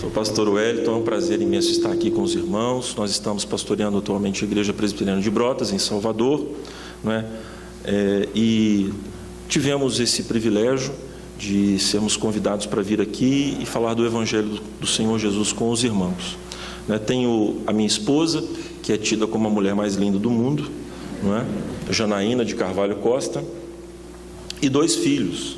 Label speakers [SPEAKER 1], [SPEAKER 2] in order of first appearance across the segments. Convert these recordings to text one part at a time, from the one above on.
[SPEAKER 1] Sou o pastor Wellington, é um prazer imenso estar aqui com os irmãos. Nós estamos pastoreando atualmente a Igreja Presbiteriana de Brotas, em Salvador, não é? E tivemos esse privilégio de sermos convidados para vir aqui e falar do Evangelho do Senhor Jesus com os irmãos. Tenho a minha esposa, que é tida como a mulher mais linda do mundo, não é? Janaína de Carvalho Costa, e 2 filhos,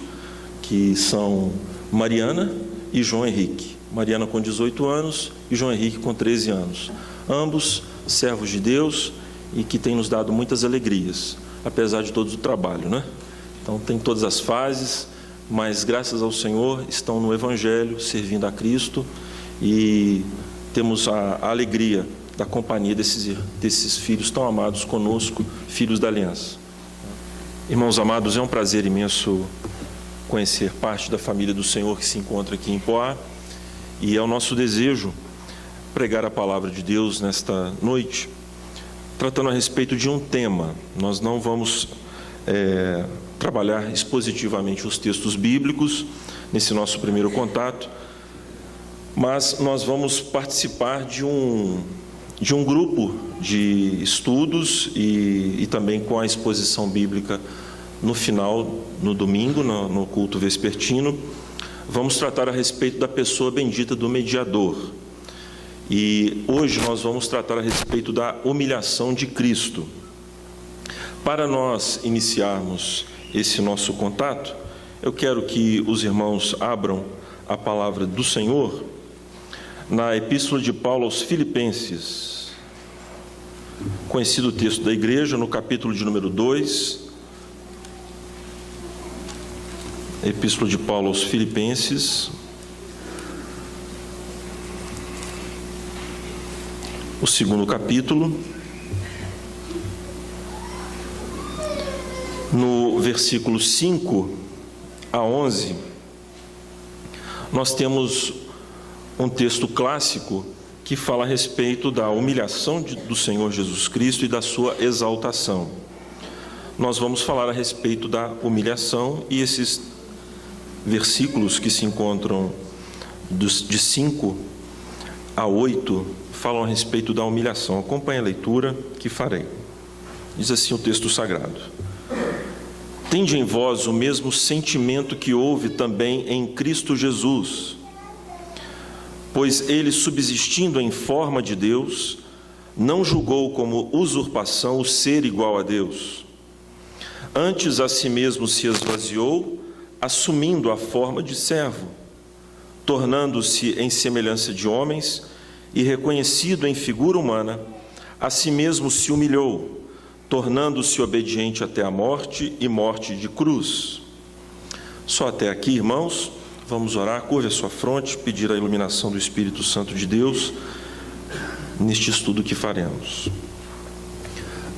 [SPEAKER 1] que são Mariana e João Henrique. Mariana com 18 anos e João Henrique com 13 anos. Ambos servos de Deus e que têm nos dado muitas alegrias, apesar de todo o trabalho, né? Então tem todas as fases, mas graças ao Senhor estão no Evangelho, servindo a Cristo, e temos a alegria da companhia desses filhos tão amados conosco, filhos da aliança. Irmãos amados, é um prazer imenso conhecer parte da família do Senhor que se encontra aqui em Poá, e é o nosso desejo pregar a palavra de Deus nesta noite, tratando a respeito de um tema. Nós não vamos trabalhar expositivamente os textos bíblicos nesse nosso primeiro contato, mas nós vamos participar de um grupo de estudos e também com a exposição bíblica no final, no domingo, no culto vespertino. Vamos tratar a respeito da pessoa bendita do mediador. E hoje nós vamos tratar a respeito da humilhação de Cristo. Para nós iniciarmos esse nosso contato, eu quero que os irmãos abram a palavra do Senhor na Epístola de Paulo aos Filipenses, conhecido texto da igreja, no capítulo de número 2, Epístola de Paulo aos Filipenses, o 2º capítulo, no versículo 5 a 11, nós temos um texto clássico que fala a respeito da humilhação do Senhor Jesus Cristo e da sua exaltação. Nós vamos falar a respeito da humilhação, e esses versículos que se encontram de 5 a 8 falam a respeito da humilhação. Acompanhe a leitura que farei. Diz assim o texto sagrado: Tende em vós o mesmo sentimento que houve também em Cristo Jesus, pois ele, subsistindo em forma de Deus, não julgou como usurpação o ser igual a Deus. Antes a si mesmo se esvaziou, assumindo a forma de servo, tornando-se em semelhança de homens, e reconhecido em figura humana, a si mesmo se humilhou, tornando-se obediente até a morte, e morte de cruz. Só até aqui, irmãos. Vamos orar. Curve a sua fronte, pedir a iluminação do Espírito Santo de Deus neste estudo que faremos.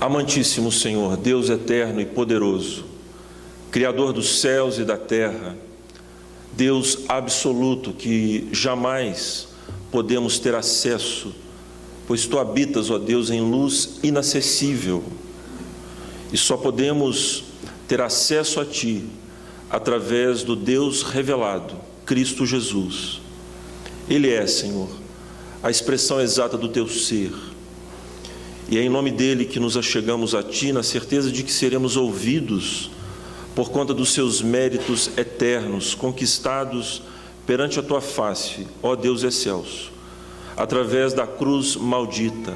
[SPEAKER 1] Amantíssimo Senhor, Deus eterno e poderoso, Criador dos céus e da terra, Deus absoluto que jamais podemos ter acesso, pois Tu habitas, ó Deus, em luz inacessível, e só podemos ter acesso a Ti através do Deus revelado, Cristo Jesus. Ele é, Senhor, a expressão exata do Teu ser, e é em nome dEle que nos achegamos a Ti, na certeza de que seremos ouvidos por conta dos Seus méritos eternos, conquistados perante a Tua face, ó Deus excelso, através da cruz maldita,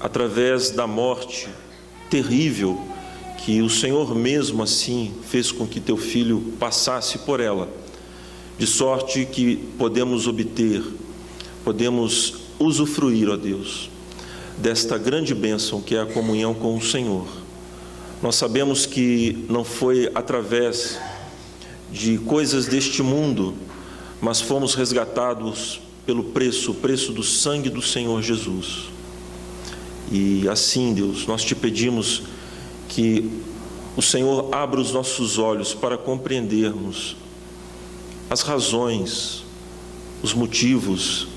[SPEAKER 1] através da morte terrível, que o Senhor mesmo assim fez com que Teu Filho passasse por ela, de sorte que podemos usufruir, ó Deus, desta grande bênção que é a comunhão com o Senhor. Nós sabemos que não foi através de coisas deste mundo, mas fomos resgatados pelo preço, o preço do sangue do Senhor Jesus. E assim, Deus, nós Te pedimos que o Senhor abra os nossos olhos para compreendermos as razões, os motivos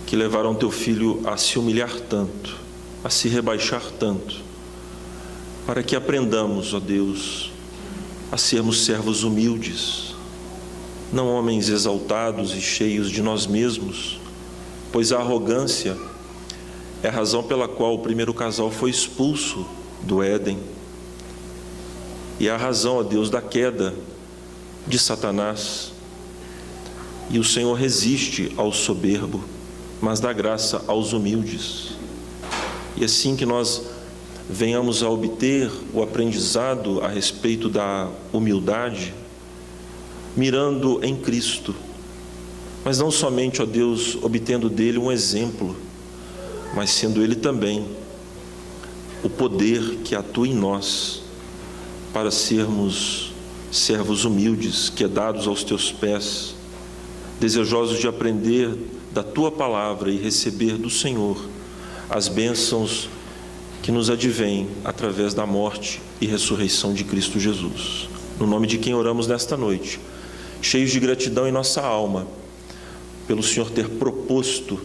[SPEAKER 1] que levaram Teu Filho a se humilhar tanto, a se rebaixar tanto, para que aprendamos, ó Deus, a sermos servos humildes, não homens exaltados e cheios de nós mesmos, pois a arrogância é a razão pela qual o primeiro casal foi expulso do Éden, e é a razão, ó Deus, da queda de Satanás. E o Senhor resiste ao soberbo, mas dá graça aos humildes. E assim que nós venhamos a obter o aprendizado a respeito da humildade, mirando em Cristo, mas não somente, ó Deus, obtendo dele um exemplo, mas sendo ele também o poder que atua em nós para sermos servos humildes, quedados aos teus pés, desejosos de aprender da tua palavra e receber do Senhor as bênçãos que nos advêm através da morte e ressurreição de Cristo Jesus. No nome de quem oramos nesta noite, cheios de gratidão em nossa alma, pelo Senhor ter proposto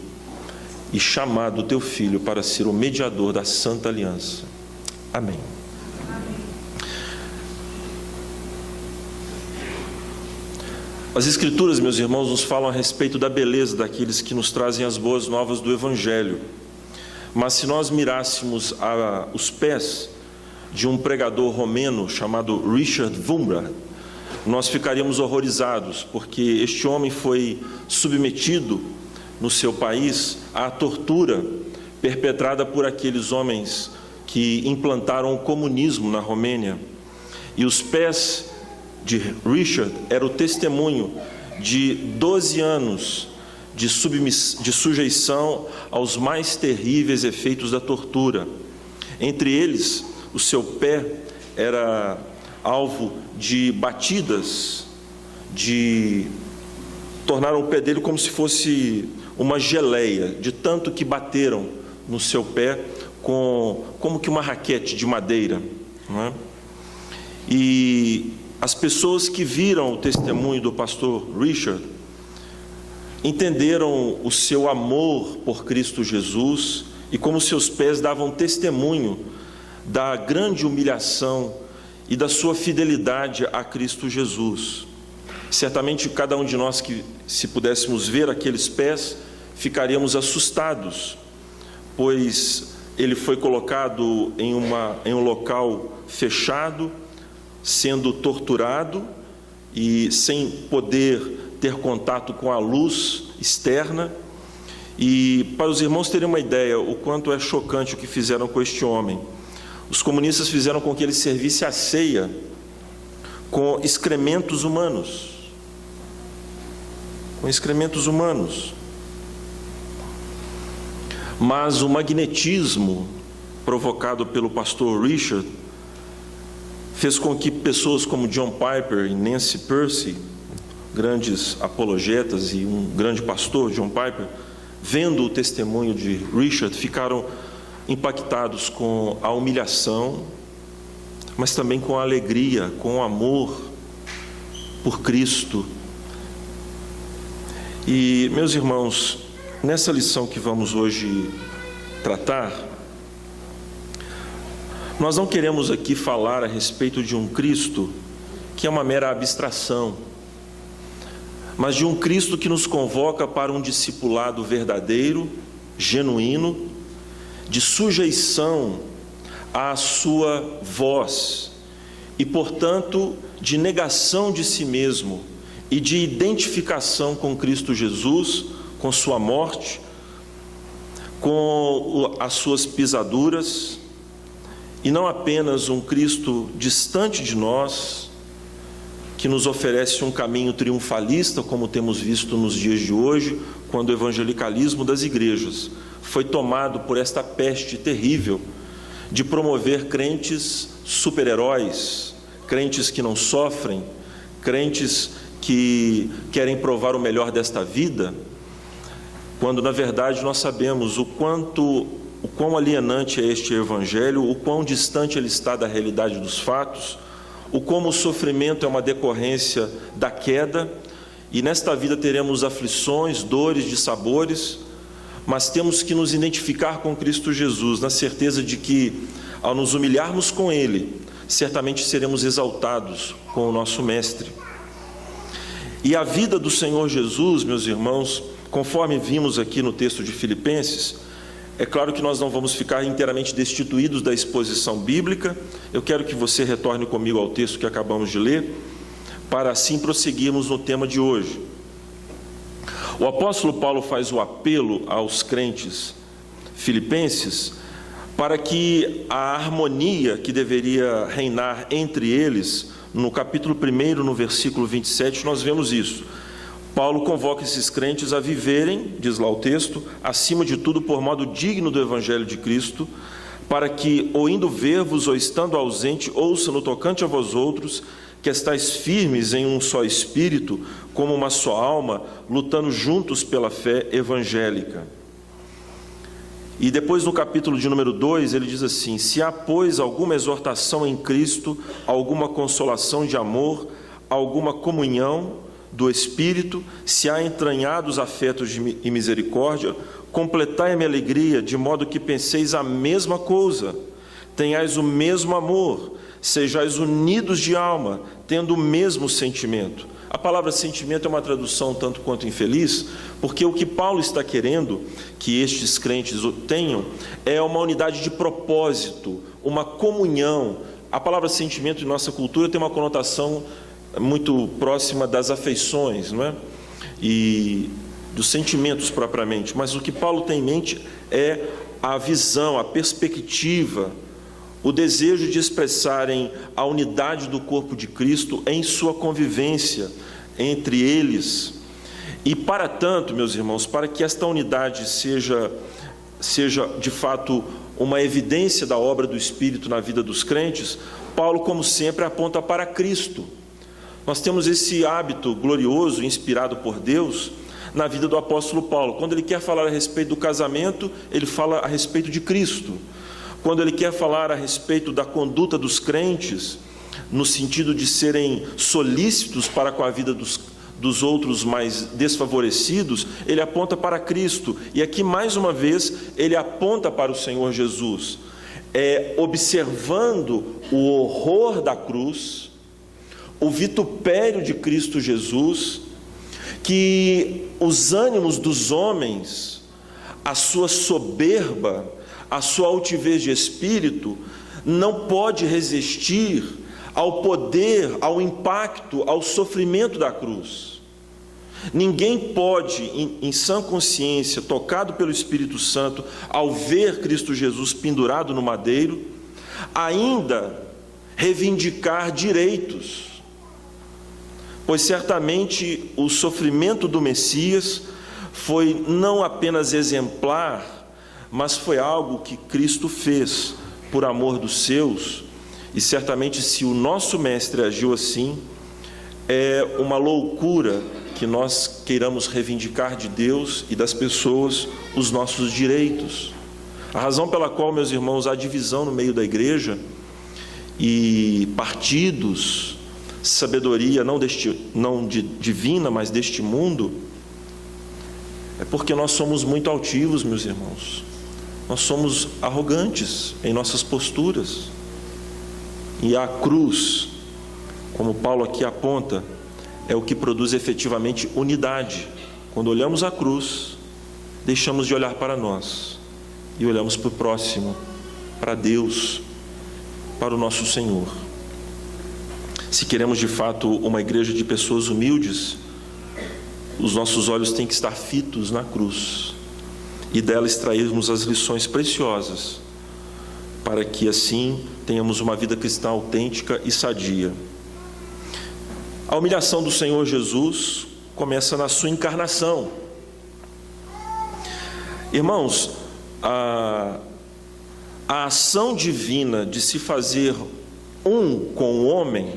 [SPEAKER 1] e chamado o teu Filho para ser o mediador da Santa Aliança. Amém. As Escrituras, meus irmãos, nos falam a respeito da beleza daqueles que nos trazem as boas novas do Evangelho. Mas se nós mirássemos os pés de um pregador romeno chamado Richard Wurmbrand, nós ficaríamos horrorizados, porque este homem foi submetido no seu país à tortura perpetrada por aqueles homens que implantaram o comunismo na Romênia. E os pés de Richard era o testemunho de 12 anos de sujeição aos mais terríveis efeitos da tortura. Entre eles, o seu pé era alvo de batidas, de tornaram o pé dele como se fosse uma geleia, de tanto que bateram no seu pé como que uma raquete de madeira, não é? E as pessoas que viram o testemunho do pastor Richard entenderam o seu amor por Cristo Jesus e como seus pés davam testemunho da grande humilhação e da sua fidelidade a Cristo Jesus. Certamente cada um de nós que, se pudéssemos ver aqueles pés, ficaríamos assustados, pois ele foi colocado em um local fechado, sendo torturado e sem poder ter contato com a luz externa. E para os irmãos terem uma ideia o quanto é chocante o que fizeram com este homem, os comunistas fizeram com que ele servisse a ceia com excrementos humanos. Com excrementos humanos. Mas o magnetismo provocado pelo pastor Richard fez com que pessoas como John Piper e Nancy Pearcey, grandes apologetas e um grande pastor, John Piper, vendo o testemunho de Richard, ficaram impactados com a humilhação, mas também com a alegria, com o amor por Cristo. E, meus irmãos, nessa lição que vamos hoje tratar, nós não queremos aqui falar a respeito de um Cristo que é uma mera abstração, mas de um Cristo que nos convoca para um discipulado verdadeiro, genuíno, de sujeição à sua voz e, portanto, de negação de si mesmo e de identificação com Cristo Jesus, com sua morte, com as suas pisaduras, e não apenas um Cristo distante de nós, que nos oferece um caminho triunfalista, como temos visto nos dias de hoje, quando o evangelicalismo das igrejas foi tomado por esta peste terrível de promover crentes super-heróis, crentes que não sofrem, crentes que querem provar o melhor desta vida, quando na verdade nós sabemos o quão alienante é este evangelho, o quão distante ele está da realidade dos fatos, o como o sofrimento é uma decorrência da queda, e nesta vida teremos aflições, dores, dissabores, mas temos que nos identificar com Cristo Jesus, na certeza de que, ao nos humilharmos com Ele, certamente seremos exaltados com o nosso Mestre. E a vida do Senhor Jesus, meus irmãos, conforme vimos aqui no texto de Filipenses, é claro que nós não vamos ficar inteiramente destituídos da exposição bíblica. Eu quero que você retorne comigo ao texto que acabamos de ler, para assim prosseguirmos no tema de hoje. O apóstolo Paulo faz o apelo aos crentes filipenses para que a harmonia que deveria reinar entre eles, no capítulo 1, no versículo 27, nós vemos isso. Paulo convoca esses crentes a viverem, diz lá o texto, acima de tudo por modo digno do Evangelho de Cristo, para que, ou indo ver-vos, ou estando ausente, ouça no tocante a vós outros, que estáis firmes em um só espírito, como uma só alma, lutando juntos pela fé evangélica. E depois no capítulo de número 2, ele diz assim: se há, pois, alguma exortação em Cristo, alguma consolação de amor, alguma comunhão do Espírito, se há entranhados afetos e misericórdia, completai a minha alegria, de modo que penseis a mesma coisa, tenhais o mesmo amor, sejais unidos de alma, tendo o mesmo sentimento. A palavra sentimento é uma tradução tanto quanto infeliz, porque o que Paulo está querendo que estes crentes tenham é uma unidade de propósito, uma comunhão. A palavra sentimento em nossa cultura tem uma conotação muito próxima das afeições, não é? E dos sentimentos propriamente, mas o que Paulo tem em mente é a visão, a perspectiva, o desejo de expressarem a unidade do corpo de Cristo em sua convivência entre eles. E para tanto, meus irmãos, para que esta unidade seja de fato uma evidência da obra do Espírito na vida dos crentes, Paulo, como sempre, aponta para Cristo. Nós temos esse hábito glorioso, inspirado por Deus, na vida do apóstolo Paulo. Quando ele quer falar a respeito do casamento, ele fala a respeito de Cristo. Quando ele quer falar a respeito da conduta dos crentes, no sentido de serem solícitos para com a vida dos outros mais desfavorecidos, ele aponta para Cristo. E aqui, mais uma vez, ele aponta para o Senhor Jesus, observando o horror da cruz, o vitupério de Cristo Jesus, que os ânimos dos homens, a sua soberba, a sua altivez de espírito, não pode resistir ao poder, ao impacto, ao sofrimento da cruz. Ninguém pode, em sã consciência, tocado pelo Espírito Santo, ao ver Cristo Jesus pendurado no madeiro, ainda reivindicar direitos, pois certamente o sofrimento do Messias foi não apenas exemplar, mas foi algo que Cristo fez por amor dos seus, e certamente se o nosso Mestre agiu assim, é uma loucura que nós queiramos reivindicar de Deus e das pessoas os nossos direitos. A razão pela qual, meus irmãos, há divisão no meio da igreja e partidos, sabedoria não divina, mas deste mundo, é porque nós somos muito altivos, meus irmãos. Nós somos arrogantes em nossas posturas. E a cruz, como Paulo aqui aponta, é o que produz efetivamente unidade. Quando olhamos a cruz, deixamos de olhar para nós e olhamos para o próximo, para Deus, para o nosso Senhor. Se queremos de fato uma igreja de pessoas humildes, os nossos olhos têm que estar fitos na cruz e dela extrairmos as lições preciosas, para que assim tenhamos uma vida cristã autêntica e sadia. A humilhação do Senhor Jesus começa na sua encarnação. Irmãos, a ação divina de se fazer um com o homem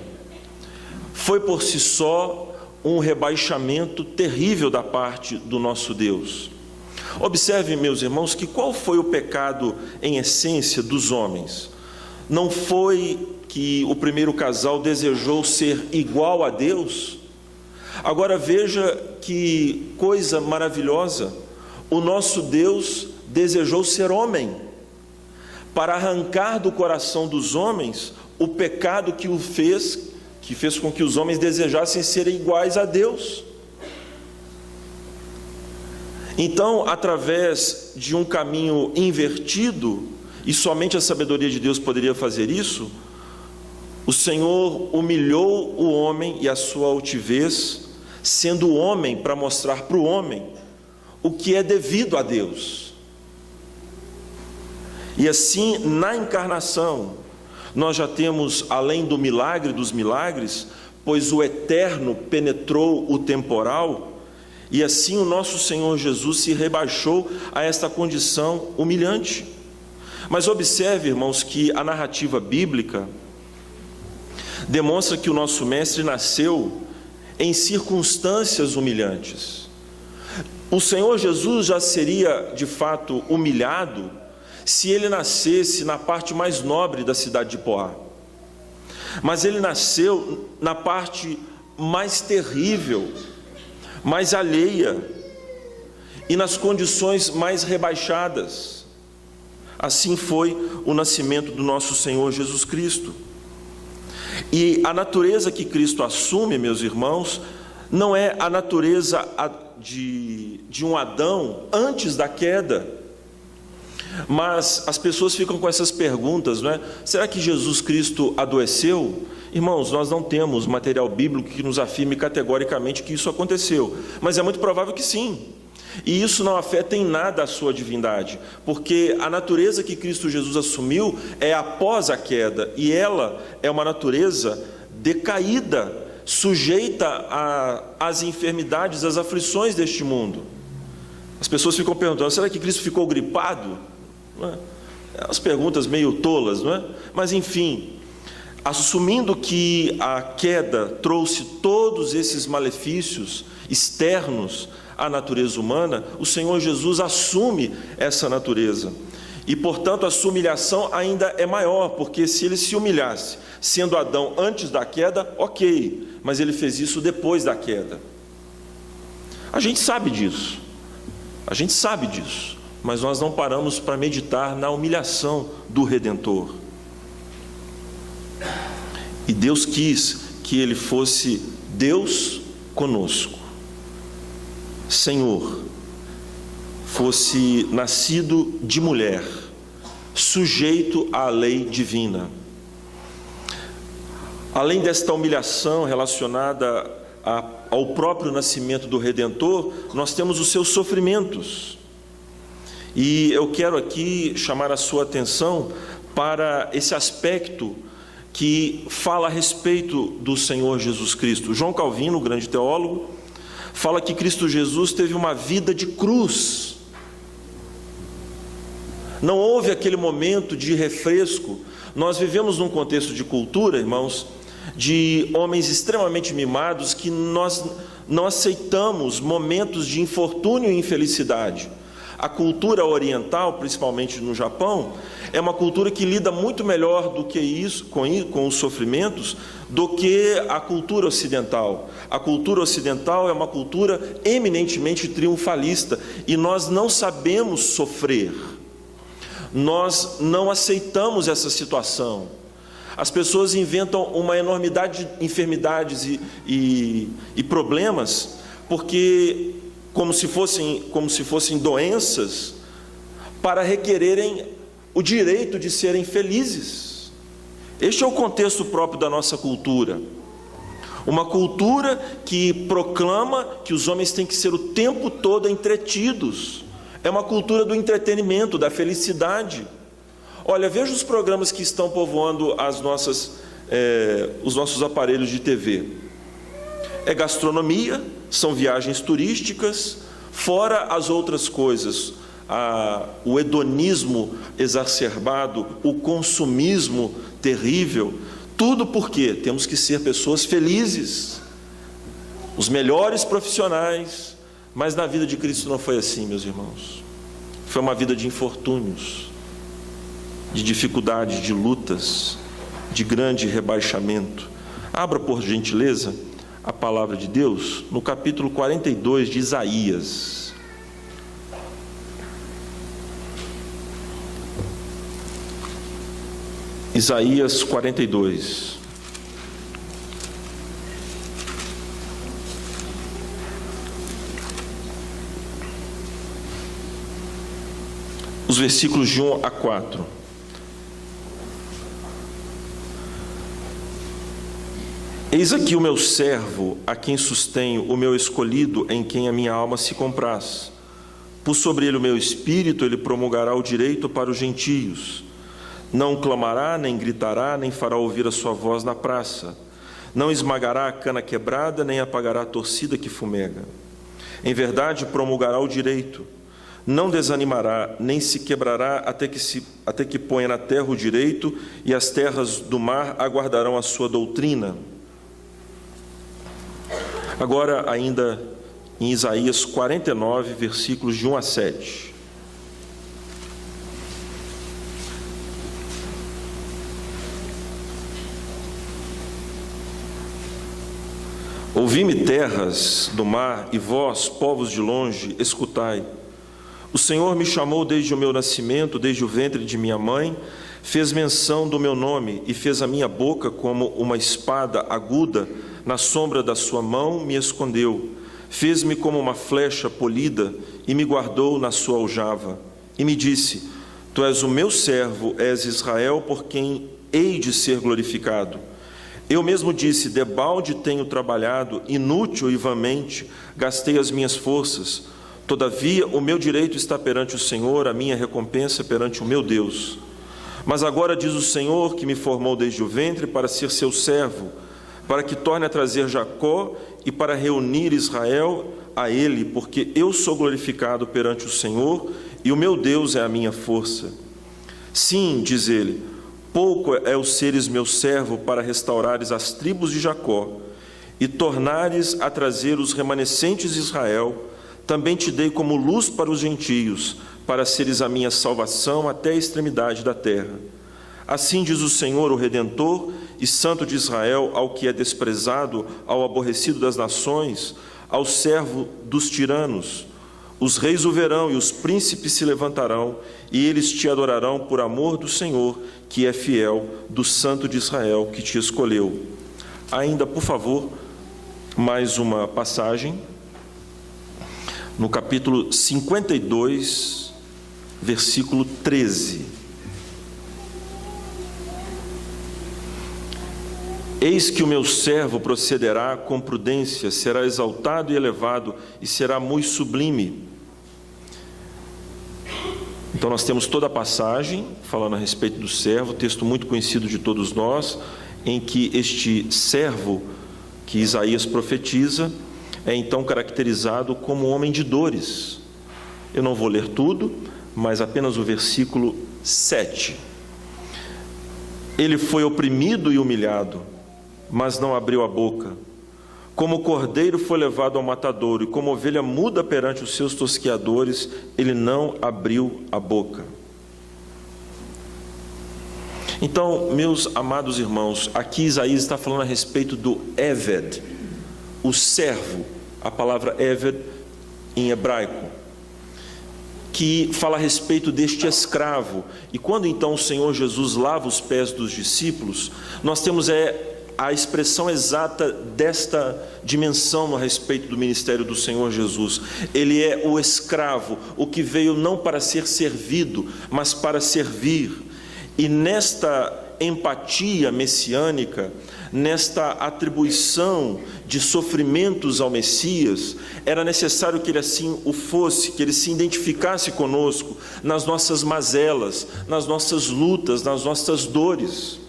[SPEAKER 1] foi por si só um rebaixamento terrível da parte do nosso Deus. Observe, meus irmãos, que qual foi o pecado em essência dos homens? Não foi que o primeiro casal desejou ser igual a Deus? Agora veja que coisa maravilhosa, o nosso Deus desejou ser homem, para arrancar do coração dos homens o pecado que o fez que fez com que os homens desejassem ser iguais a Deus. Então, através de um caminho invertido, e somente a sabedoria de Deus poderia fazer isso, o Senhor humilhou o homem e a sua altivez, sendo o homem para mostrar para o homem o que é devido a Deus. E assim, na encarnação, nós já temos, além do milagre dos milagres, pois o eterno penetrou o temporal, e assim o nosso Senhor Jesus se rebaixou a esta condição humilhante. Mas observe, irmãos, que a narrativa bíblica demonstra que o nosso Mestre nasceu em circunstâncias humilhantes. O Senhor Jesus já seria, de fato, humilhado se ele nascesse na parte mais nobre da cidade de Poá. Mas ele nasceu na parte mais terrível, mais alheia e nas condições mais rebaixadas. Assim foi o nascimento do nosso Senhor Jesus Cristo. E a natureza que Cristo assume, meus irmãos, não é a natureza de um Adão antes da queda. Mas as pessoas ficam com essas perguntas, não é? Será que Jesus Cristo adoeceu? Irmãos, nós não temos material bíblico que nos afirme categoricamente que isso aconteceu, mas é muito provável que sim. E isso não afeta em nada a sua divindade, porque a natureza que Cristo Jesus assumiu é após a queda, e ela é uma natureza decaída, sujeita às enfermidades, às aflições deste mundo. As pessoas ficam perguntando, será que Cristo ficou gripado? Não é? As perguntas meio tolas, não é? Mas enfim, assumindo que a queda trouxe todos esses malefícios externos à natureza humana, o Senhor Jesus assume essa natureza. E, portanto, a sua humilhação ainda é maior, porque se ele se humilhasse, sendo Adão antes da queda, ok, mas ele fez isso depois da queda. A gente sabe disso, mas nós não paramos para meditar na humilhação do Redentor. E Deus quis que ele fosse Deus conosco, Senhor, fosse nascido de mulher, sujeito à lei divina. Além desta humilhação relacionada ao próprio nascimento do Redentor, nós temos os seus sofrimentos. E eu quero aqui chamar a sua atenção para esse aspecto que fala a respeito do Senhor Jesus Cristo. João Calvino, o grande teólogo, fala que Cristo Jesus teve uma vida de cruz. Não houve aquele momento de refresco. Nós vivemos num contexto de cultura, irmãos, de homens extremamente mimados, que nós não aceitamos momentos de infortúnio e infelicidade. A cultura oriental, principalmente no Japão, é uma cultura que lida muito melhor do que isso, com os sofrimentos, do que a cultura ocidental. A cultura ocidental é uma cultura eminentemente triunfalista, e nós não sabemos sofrer. Nós não aceitamos essa situação. As pessoas inventam uma enormidade de enfermidades e problemas, porque como se fossem doenças, para requererem o direito de serem felizes. Este é o contexto próprio da nossa cultura. Uma cultura que proclama que os homens têm que ser o tempo todo entretidos. É uma cultura do entretenimento, da felicidade. Olha, veja os programas que estão povoando os nossos aparelhos de TV. É gastronomia, são viagens turísticas, fora as outras coisas, o hedonismo exacerbado, o consumismo terrível, tudo porque temos que ser pessoas felizes, os melhores profissionais, mas na vida de Cristo não foi assim, meus irmãos. Foi uma vida de infortúnios, de dificuldades, de lutas, de grande rebaixamento. Abra, por gentileza, a palavra de Deus no capítulo 42 de Isaías. Isaías 42. os versículos de 1 a 4. Eis aqui o meu servo, a quem sustenho, o meu escolhido, em quem a minha alma se compraz. Pus sobre ele o meu espírito, ele promulgará o direito para os gentios. Não clamará, nem gritará, nem fará ouvir a sua voz na praça. Não esmagará a cana quebrada, nem apagará a torcida que fumega. Em verdade, promulgará o direito. Não desanimará, nem se quebrará até que ponha na terra o direito, e as terras do mar aguardarão a sua doutrina. Agora, ainda em Isaías 49, versículos de 1 a 7. Ouvi-me, terras do mar, e vós, povos de longe, escutai. O Senhor me chamou desde o meu nascimento, desde o ventre de minha mãe, fez menção do meu nome e fez a minha boca como uma espada aguda, na sombra da sua mão me escondeu. Fez-me como uma flecha polida e me guardou na sua aljava. E me disse: Tu és o meu servo, és Israel, por quem hei de ser glorificado. Eu mesmo disse: debalde tenho trabalhado, inútil e vãmente, gastei as minhas forças. Todavia, o meu direito está perante o Senhor, a minha recompensa perante o meu Deus. Mas agora diz o Senhor, que me formou desde o ventre, para ser seu servo, para que torne a trazer Jacó e para reunir Israel a ele, porque eu sou glorificado perante o Senhor, e o meu Deus é a minha força. Sim, diz ele, pouco é o seres meu servo para restaurares as tribos de Jacó, e tornares a trazer os remanescentes de Israel. Também te dei como luz para os gentios, para seres a minha salvação até a extremidade da terra. Assim diz o Senhor, o Redentor e Santo de Israel, ao que é desprezado, ao aborrecido das nações, ao servo dos tiranos. Os reis o verão e os príncipes se levantarão, e eles te adorarão por amor do Senhor, que é fiel, do Santo de Israel, que te escolheu. Ainda, por favor, mais uma passagem. No capítulo 52, versículo 13. Eis que o meu servo procederá com prudência, será exaltado e elevado, e será muito sublime. Então nós temos toda a passagem falando a respeito do servo, texto muito conhecido de todos nós, em que este servo que Isaías profetiza é então caracterizado como homem de dores. Eu não vou ler tudo, mas apenas o versículo 7. Ele foi oprimido e humilhado, mas não abriu a boca. Como cordeiro foi levado ao matadouro, e como ovelha muda perante os seus tosqueadores, ele não abriu a boca. Então, meus amados irmãos, aqui Isaías está falando a respeito do Eved, o servo, a palavra Eved em hebraico, que fala a respeito deste escravo. E quando então o Senhor Jesus lava os pés dos discípulos, nós temos a expressão exata desta dimensão a respeito do ministério do Senhor Jesus. Ele é o escravo, o que veio não para ser servido, mas para servir. E nesta empatia messiânica, nesta atribuição de sofrimentos ao Messias, era necessário que ele assim o fosse, que ele se identificasse conosco nas nossas mazelas, nas nossas lutas, nas nossas dores,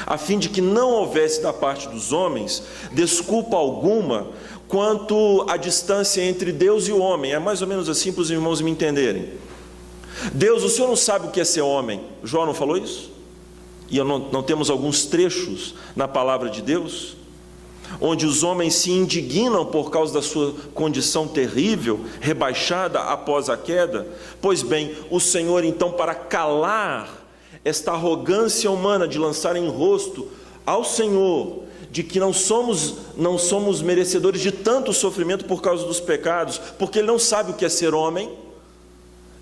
[SPEAKER 1] a fim de que não houvesse da parte dos homens desculpa alguma quanto à distância entre Deus e o homem. É mais ou menos assim para os irmãos me entenderem. Deus, o Senhor não sabe o que é ser homem. Jó não falou isso? E não temos alguns trechos na palavra de Deus, onde os homens se indignam por causa da sua condição terrível, rebaixada após a queda? Pois bem, o Senhor então, para calar esta arrogância humana de lançar em rosto ao Senhor, de que não somos merecedores de tanto sofrimento por causa dos pecados, porque Ele não sabe o que é ser homem,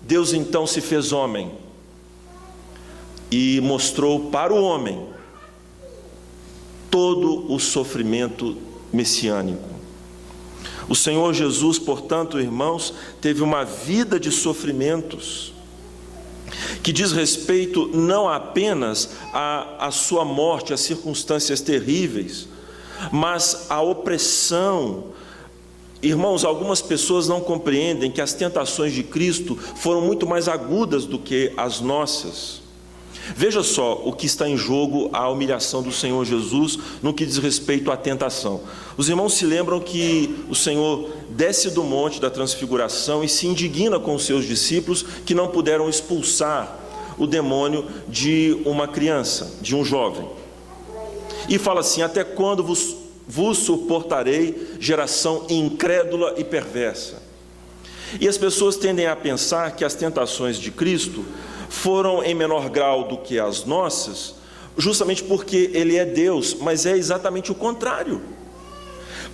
[SPEAKER 1] Deus então se fez homem e mostrou para o homem todo o sofrimento messiânico. O Senhor Jesus, portanto, irmãos, teve uma vida de sofrimentos. que diz respeito não apenas à sua morte, às circunstâncias terríveis, mas à opressão. Irmãos, algumas pessoas não compreendem que as tentações de Cristo foram muito mais agudas do que as nossas. Veja só o que está em jogo, a humilhação do Senhor Jesus no que diz respeito à tentação. Os irmãos se lembram que o Senhor desce do monte da transfiguração e se indigna com os seus discípulos que não puderam expulsar o demônio de uma criança, de um jovem. E fala assim: até quando vos suportarei, geração incrédula e perversa? E as pessoas tendem a pensar que as tentações de Cristo foram em menor grau do que as nossas, justamente porque Ele é Deus, mas é exatamente o contrário.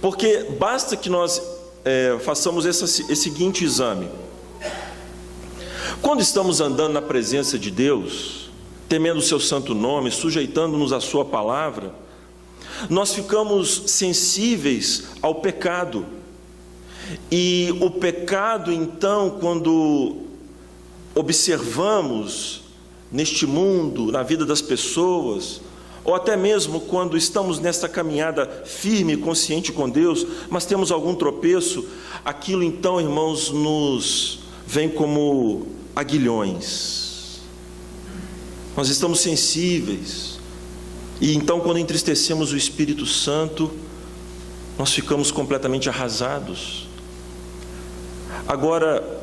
[SPEAKER 1] Porque basta que nós façamos esse seguinte exame. Quando estamos andando na presença de Deus, temendo o seu santo nome, sujeitando-nos à sua palavra, nós ficamos sensíveis ao pecado. E o pecado, então, quando observamos neste mundo, na vida das pessoas, ou até mesmo quando estamos nesta caminhada firme e consciente com Deus, mas temos algum tropeço, aquilo então, irmãos, nos vem como aguilhões. Nós estamos sensíveis, e então quando entristecemos o Espírito Santo, nós ficamos completamente arrasados. Agora,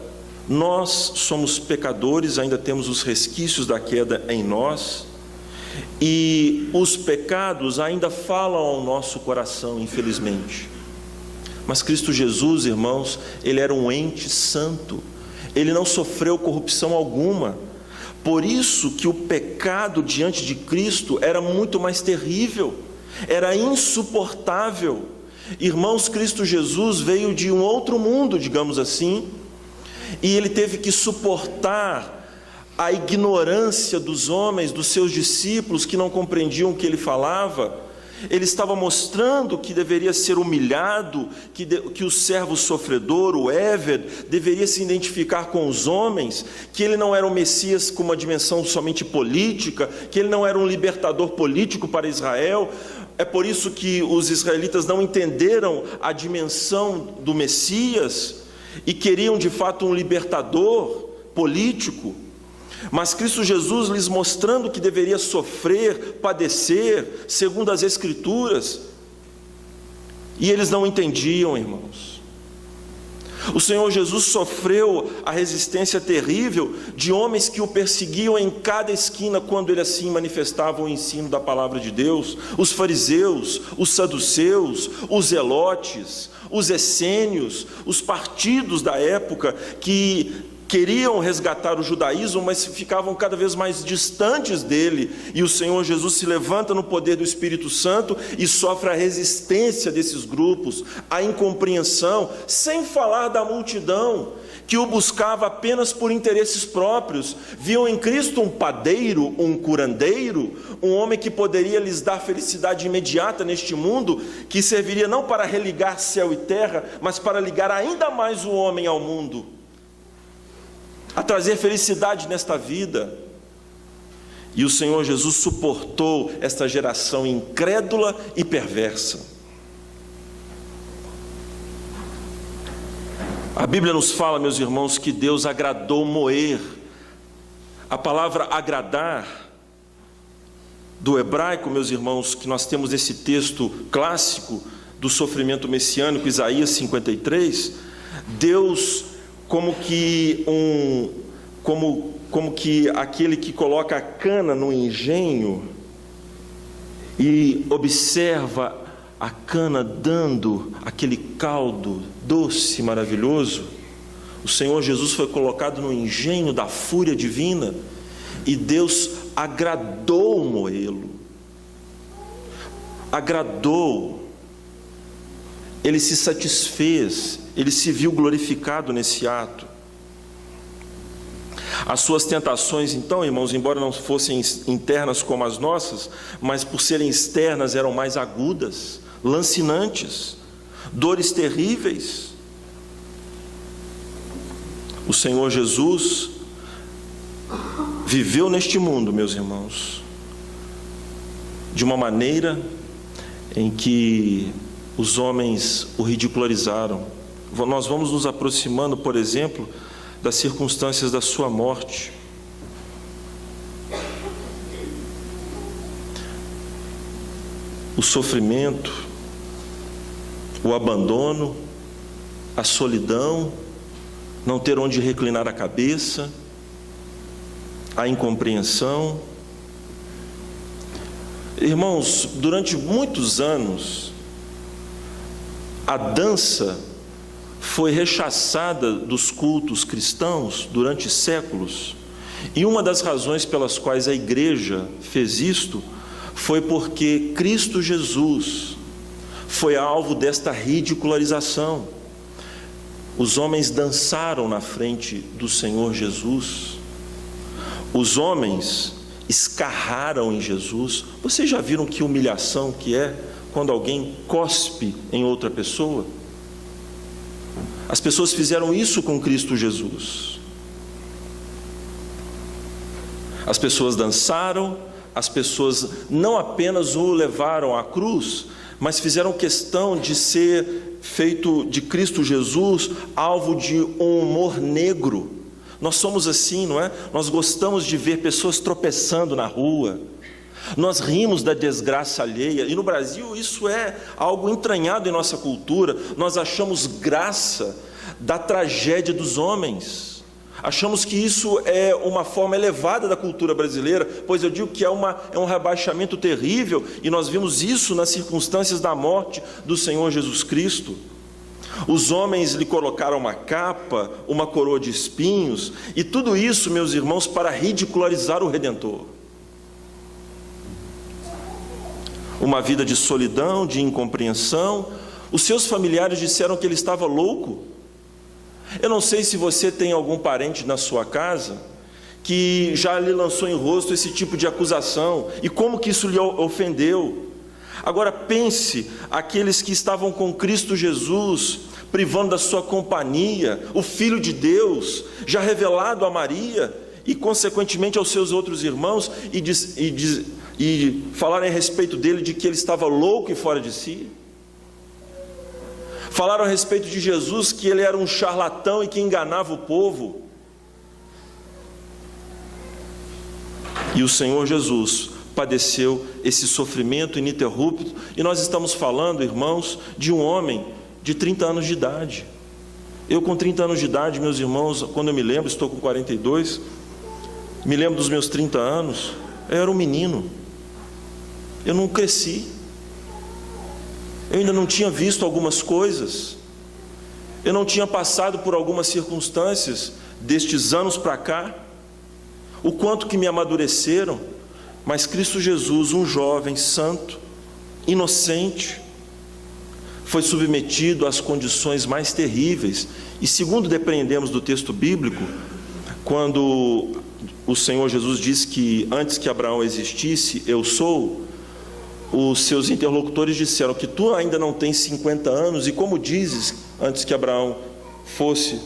[SPEAKER 1] nós somos pecadores, ainda temos os resquícios da queda em nós, e os pecados ainda falam ao nosso coração, infelizmente. Mas Cristo Jesus, irmãos, Ele era um ente santo, Ele não sofreu corrupção alguma. Por isso que o pecado diante de Cristo era muito mais terrível, era insuportável. Irmãos, Cristo Jesus veio de um outro mundo, digamos assim, e Ele teve que suportar a ignorância dos homens, dos seus discípulos, que não compreendiam o que Ele falava. Ele estava mostrando que deveria ser humilhado, que o servo sofredor, o Éved, deveria se identificar com os homens, que Ele não era um Messias com uma dimensão somente política, que Ele não era um libertador político para Israel. É por isso que os israelitas não entenderam a dimensão do Messias e queriam de fato um libertador político. Mas Cristo Jesus lhes mostrando que deveria sofrer, padecer, segundo as Escrituras, e eles não entendiam, irmãos. O Senhor Jesus sofreu a resistência terrível de homens que o perseguiam em cada esquina quando ele assim manifestava o ensino da palavra de Deus. Os fariseus, os saduceus, os zelotes, os essênios, os partidos da época que queriam resgatar o judaísmo, mas ficavam cada vez mais distantes dele, e o Senhor Jesus se levanta no poder do Espírito Santo e sofre a resistência desses grupos, a incompreensão, sem falar da multidão, que o buscava apenas por interesses próprios. Viam em Cristo um padeiro, um curandeiro, um homem que poderia lhes dar felicidade imediata neste mundo, que serviria não para religar céu e terra, mas para ligar ainda mais o homem ao mundo, a trazer felicidade nesta vida. E o Senhor Jesus suportou esta geração incrédula e perversa. A Bíblia nos fala, meus irmãos, que Deus agradou moer. A palavra agradar, do hebraico, meus irmãos, que nós temos esse texto clássico do sofrimento messiânico, Isaías 53, Deus como que aquele que coloca a cana no engenho e observa a cana dando aquele caldo doce, maravilhoso. O Senhor Jesus foi colocado no engenho da fúria divina e Deus agradou moê-lo. Agradou. Ele se satisfez, ele se viu glorificado nesse ato. As suas tentações, então, irmãos, embora não fossem internas como as nossas, mas por serem externas eram mais agudas, lancinantes, dores terríveis. O Senhor Jesus viveu neste mundo, meus irmãos, de uma maneira em que os homens o ridicularizaram. Nós vamos nos aproximando, por exemplo, das circunstâncias da sua morte. O sofrimento, o abandono, a solidão, não ter onde reclinar a cabeça, a incompreensão. Irmãos, durante muitos anos, a dança foi rechaçada dos cultos cristãos durante séculos, e uma das razões pelas quais a igreja fez isto foi porque Cristo Jesus foi alvo desta ridicularização. Os homens dançaram na frente do Senhor Jesus, os homens escarraram em Jesus. Vocês já viram que humilhação que é quando alguém cospe em outra pessoa? As pessoas fizeram isso com Cristo Jesus. As pessoas dançaram, as pessoas não apenas o levaram à cruz, mas fizeram questão de ser feito de Cristo Jesus alvo de um humor negro. Nós somos assim, não é? Nós gostamos de ver pessoas tropeçando na rua, nós rimos da desgraça alheia, e no Brasil isso é algo entranhado em nossa cultura. Nós achamos graça da tragédia dos homens, achamos que isso é uma forma elevada da cultura brasileira, pois eu digo que é um rebaixamento terrível, e nós vimos isso nas circunstâncias da morte do Senhor Jesus Cristo. Os homens lhe colocaram uma capa, uma coroa de espinhos, e tudo isso, meus irmãos, para ridicularizar o Redentor. Uma vida de solidão, de incompreensão. Os seus familiares disseram que ele estava louco. Eu não sei se você tem algum parente na sua casa que já lhe lançou em rosto esse tipo de acusação, e como que isso lhe ofendeu. Agora pense, aqueles que estavam com Cristo Jesus, privando da sua companhia, o Filho de Deus, já revelado a Maria, e consequentemente aos seus outros irmãos, e falarem a respeito dele de que ele estava louco e fora de si. Falaram a respeito de Jesus que ele era um charlatão e que enganava o povo. E o Senhor Jesus padeceu esse sofrimento ininterrupto, e nós estamos falando, irmãos, de um homem de 30 anos de idade. Eu com 30 anos de idade, meus irmãos, quando eu me lembro, estou com 42, me lembro dos meus 30 anos, eu era um menino, eu não cresci, eu ainda não tinha visto algumas coisas, eu não tinha passado por algumas circunstâncias destes anos para cá, o quanto que me amadureceram. Mas Cristo Jesus, um jovem santo, inocente, foi submetido às condições mais terríveis. E segundo depreendemos do texto bíblico, quando o Senhor Jesus disse que antes que Abraão existisse, eu sou, os seus interlocutores disseram que tu ainda não tens 50 anos, e como dizes, antes que Abraão fosse,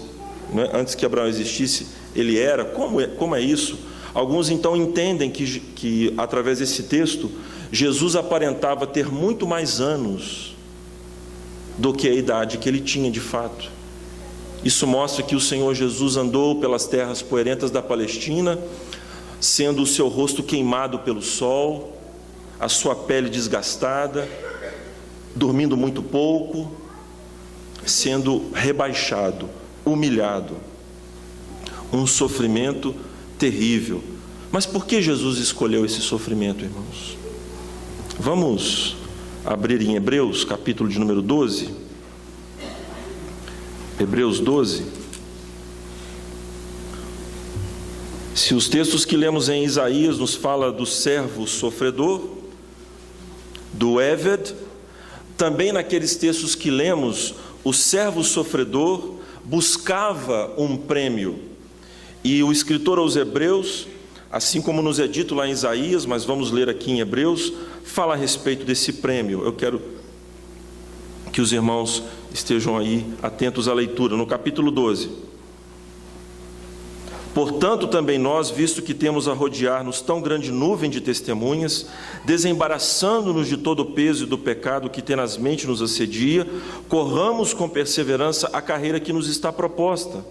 [SPEAKER 1] né, antes que Abraão existisse, ele era, como é isso? Alguns então entendem que através desse texto, Jesus aparentava ter muito mais anos do que a idade que ele tinha de fato. Isso mostra que o Senhor Jesus andou pelas terras poerentas da Palestina, sendo o seu rosto queimado pelo sol, a sua pele desgastada, dormindo muito pouco, sendo rebaixado, humilhado, um sofrimento terrível. Mas por que Jesus escolheu esse sofrimento, irmãos? Vamos abrir em Hebreus, capítulo de número 12. Hebreus 12. Se os textos que lemos em Isaías nos fala do servo sofredor, do Eved, também naqueles textos que lemos, o servo sofredor buscava um prêmio. E o escritor aos Hebreus, assim como nos é dito lá em Isaías, mas vamos ler aqui em Hebreus, fala a respeito desse prêmio. Eu quero que os irmãos estejam aí atentos à leitura. No capítulo 12, Portanto, também nós, visto que temos a rodear-nos tão grande nuvem de testemunhas, desembaraçando-nos de todo o peso e do pecado que tenazmente nos assedia, corramos com perseverança a carreira que nos está proposta,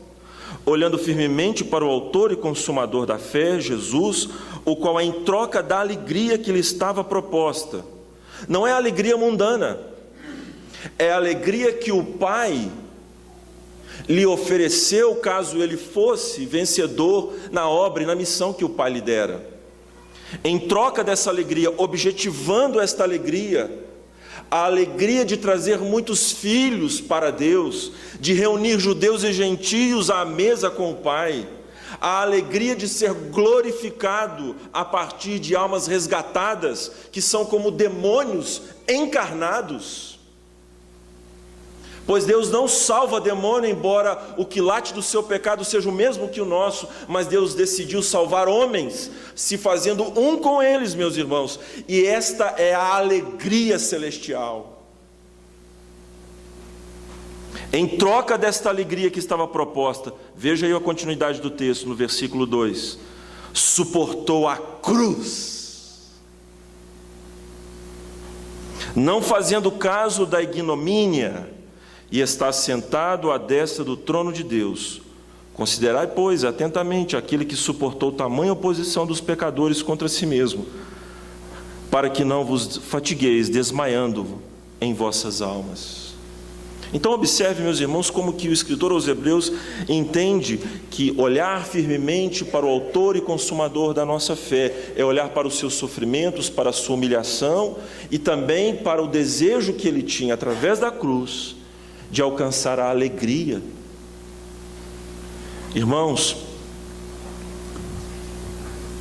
[SPEAKER 1] olhando firmemente para o autor e consumador da fé, Jesus, o qual, em troca da alegria que lhe estava proposta, não é a alegria mundana, é a alegria que o Pai lhe ofereceu caso ele fosse vencedor na obra e na missão que o Pai lhe dera. Em troca dessa alegria, objetivando esta alegria, a alegria de trazer muitos filhos para Deus, de reunir judeus e gentios à mesa com o Pai, a alegria de ser glorificado a partir de almas resgatadas, que são como demônios encarnados. Pois Deus não salva demônio, embora o quilate do seu pecado seja o mesmo que o nosso, mas Deus decidiu salvar homens, se fazendo um com eles, meus irmãos, e esta é a alegria celestial. Em troca desta alegria que estava proposta, veja aí a continuidade do texto, no versículo 2: suportou a cruz, não fazendo caso da ignomínia, e está sentado à destra do trono de Deus. Considerai, pois, atentamente aquele que suportou tamanha oposição dos pecadores contra si mesmo, para que não vos fatigueis desmaiando em vossas almas. Então observe, meus irmãos, como que o escritor aos Hebreus entende que olhar firmemente para o autor e consumador da nossa fé é olhar para os seus sofrimentos, para a sua humilhação e também para o desejo que ele tinha através da cruz de alcançar a alegria. Irmãos,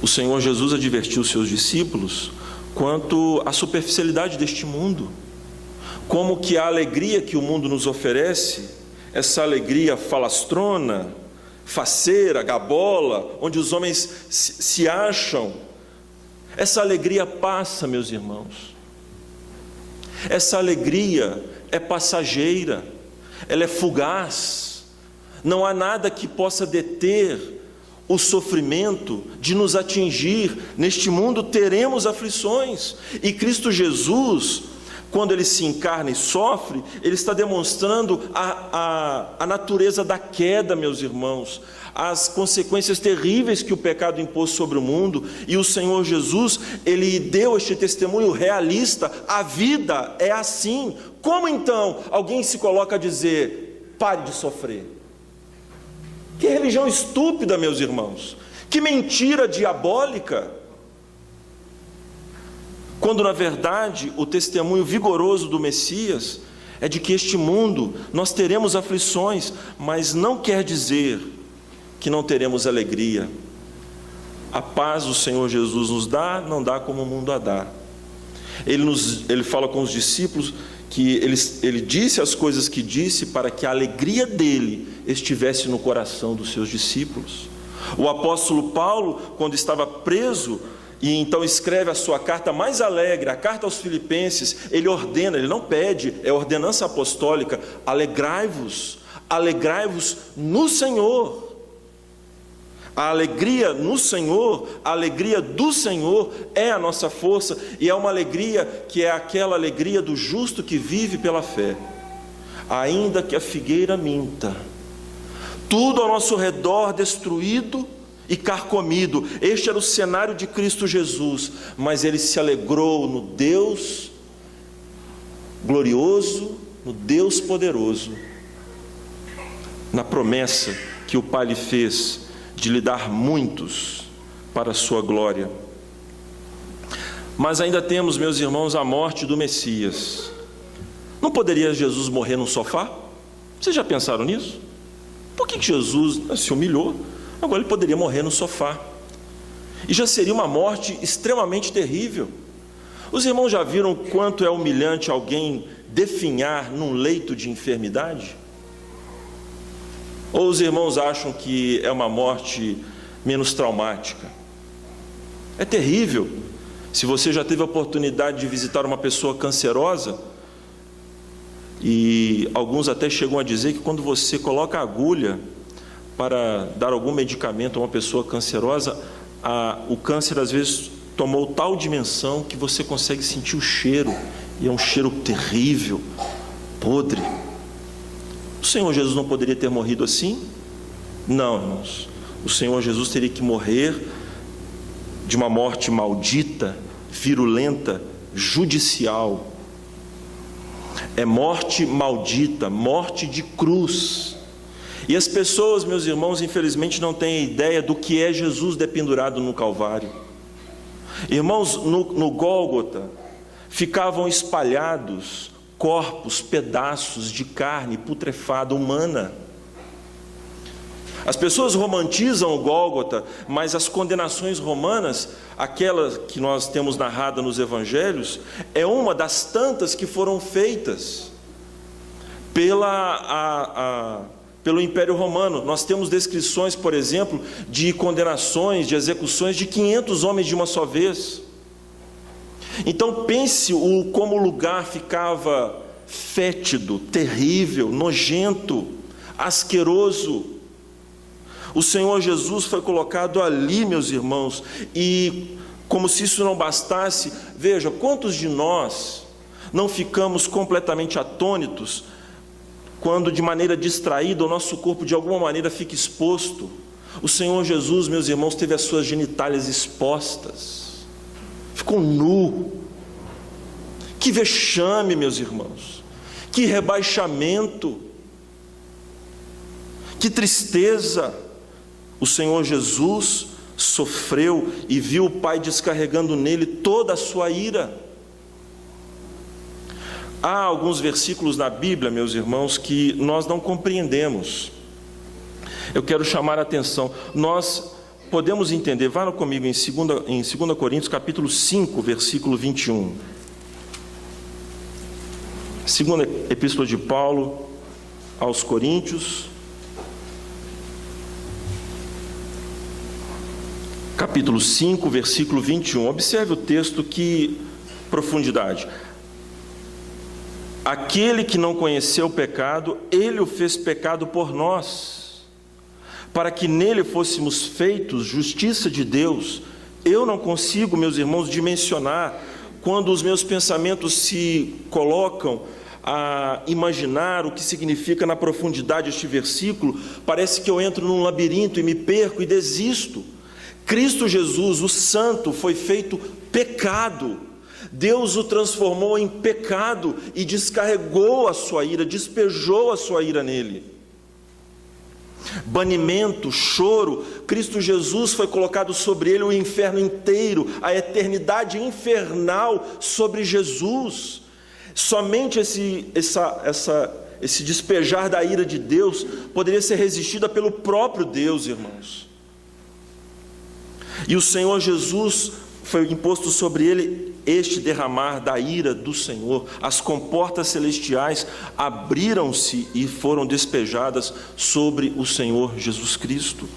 [SPEAKER 1] o Senhor Jesus advertiu os seus discípulos quanto à superficialidade deste mundo, como que a alegria que o mundo nos oferece, essa alegria falastrona, faceira, gabola, onde os homens se acham, essa alegria passa, meus irmãos. Essa alegria é passageira, ela é fugaz, não há nada que possa deter o sofrimento de nos atingir. Neste mundo teremos aflições, e Cristo Jesus, quando ele se encarna e sofre, ele está demonstrando a natureza da queda, meus irmãos, as consequências terríveis que o pecado impôs sobre o mundo, e o Senhor Jesus, ele deu este testemunho realista: a vida é assim. Como então alguém se coloca a dizer, pare de sofrer? Que religião estúpida, meus irmãos, que mentira diabólica, quando na verdade o testemunho vigoroso do Messias é de que este mundo nós teremos aflições, mas não quer dizer que não teremos alegria. A paz o Senhor Jesus nos dá, não dá como o mundo a dá. Ele fala com os discípulos que ele disse as coisas que disse para que a alegria dele estivesse no coração dos seus discípulos. O apóstolo Paulo, quando estava preso, e então escreve a sua carta mais alegre, a carta aos Filipenses, ele ordena, ele não pede, é ordenança apostólica: alegrai-vos, alegrai-vos no Senhor. A alegria no Senhor, a alegria do Senhor é a nossa força, e é uma alegria que é aquela alegria do justo que vive pela fé. Ainda que a figueira minta, tudo ao nosso redor destruído e carcomido, este era o cenário de Cristo Jesus, mas ele se alegrou no Deus glorioso, no Deus poderoso, na promessa que o Pai lhe fez de lhe dar muitos para a sua glória. Mas ainda temos, meus irmãos, a morte do Messias. Não poderia Jesus morrer num sofá? Vocês já pensaram nisso? Por que Jesus se humilhou? Agora ele poderia morrer no sofá, e já seria uma morte extremamente terrível. Os irmãos já viram quanto é humilhante alguém definhar num leito de enfermidade? Ou os irmãos acham que é uma morte menos traumática? É terrível. Se você já teve a oportunidade de visitar uma pessoa cancerosa, e alguns até chegam a dizer que quando você coloca a agulha para dar algum medicamento a uma pessoa cancerosa, o câncer às vezes tomou tal dimensão que você consegue sentir o cheiro, e é um cheiro terrível, podre. O Senhor Jesus não poderia ter morrido assim? Não, irmãos. O Senhor Jesus teria que morrer de uma morte maldita, virulenta, judicial. É morte maldita, morte de cruz. E as pessoas, meus irmãos, infelizmente não têm ideia do que é Jesus dependurado no Calvário. Irmãos, no Gólgota ficavam espalhados corpos, pedaços de carne putrefada, humana. As pessoas romantizam o Gólgota, mas as condenações romanas, aquela que nós temos narrada nos evangelhos, é uma das tantas que foram feitas pelo Império Romano. Nós temos descrições, por exemplo, de condenações, de execuções de 500 homens de uma só vez. Então pense como o lugar ficava fétido, terrível, nojento, asqueroso. O Senhor Jesus foi colocado ali, meus irmãos, e como se isso não bastasse, veja, quantos de nós não ficamos completamente atônitos quando de maneira distraída o nosso corpo de alguma maneira fica exposto? O Senhor Jesus, meus irmãos, teve as suas genitálias expostas, ficou nu. Que vexame, meus irmãos, que rebaixamento, que tristeza. O Senhor Jesus sofreu e viu o Pai descarregando nele toda a sua ira. Há alguns versículos na Bíblia, meus irmãos, que nós não compreendemos. Eu quero chamar a atenção. Nós podemos entender, vá comigo em 2 Coríntios, capítulo 5, versículo 21. Segunda Epístola de Paulo aos Coríntios, capítulo 5, versículo 21. Observe o texto, que profundidade. Aquele que não conheceu o pecado, ele o fez pecado por nós, para que nele fôssemos feitos justiça de Deus. Eu não consigo, meus irmãos, dimensionar, quando os meus pensamentos se colocam a imaginar o que significa na profundidade este versículo, parece que eu entro num labirinto e me perco e desisto. Cristo Jesus, o Santo, foi feito pecado. Deus o transformou em pecado e descarregou a sua ira, despejou a sua ira nele. Banimento, choro, Cristo Jesus foi colocado sobre ele o inferno inteiro, a eternidade infernal sobre Jesus. Somente esse despejar da ira de Deus poderia ser resistida pelo próprio Deus, irmãos. E o Senhor Jesus, foi imposto sobre ele este derramar da ira do Senhor. As comportas celestiais abriram-se e foram despejadas sobre o Senhor Jesus Cristo.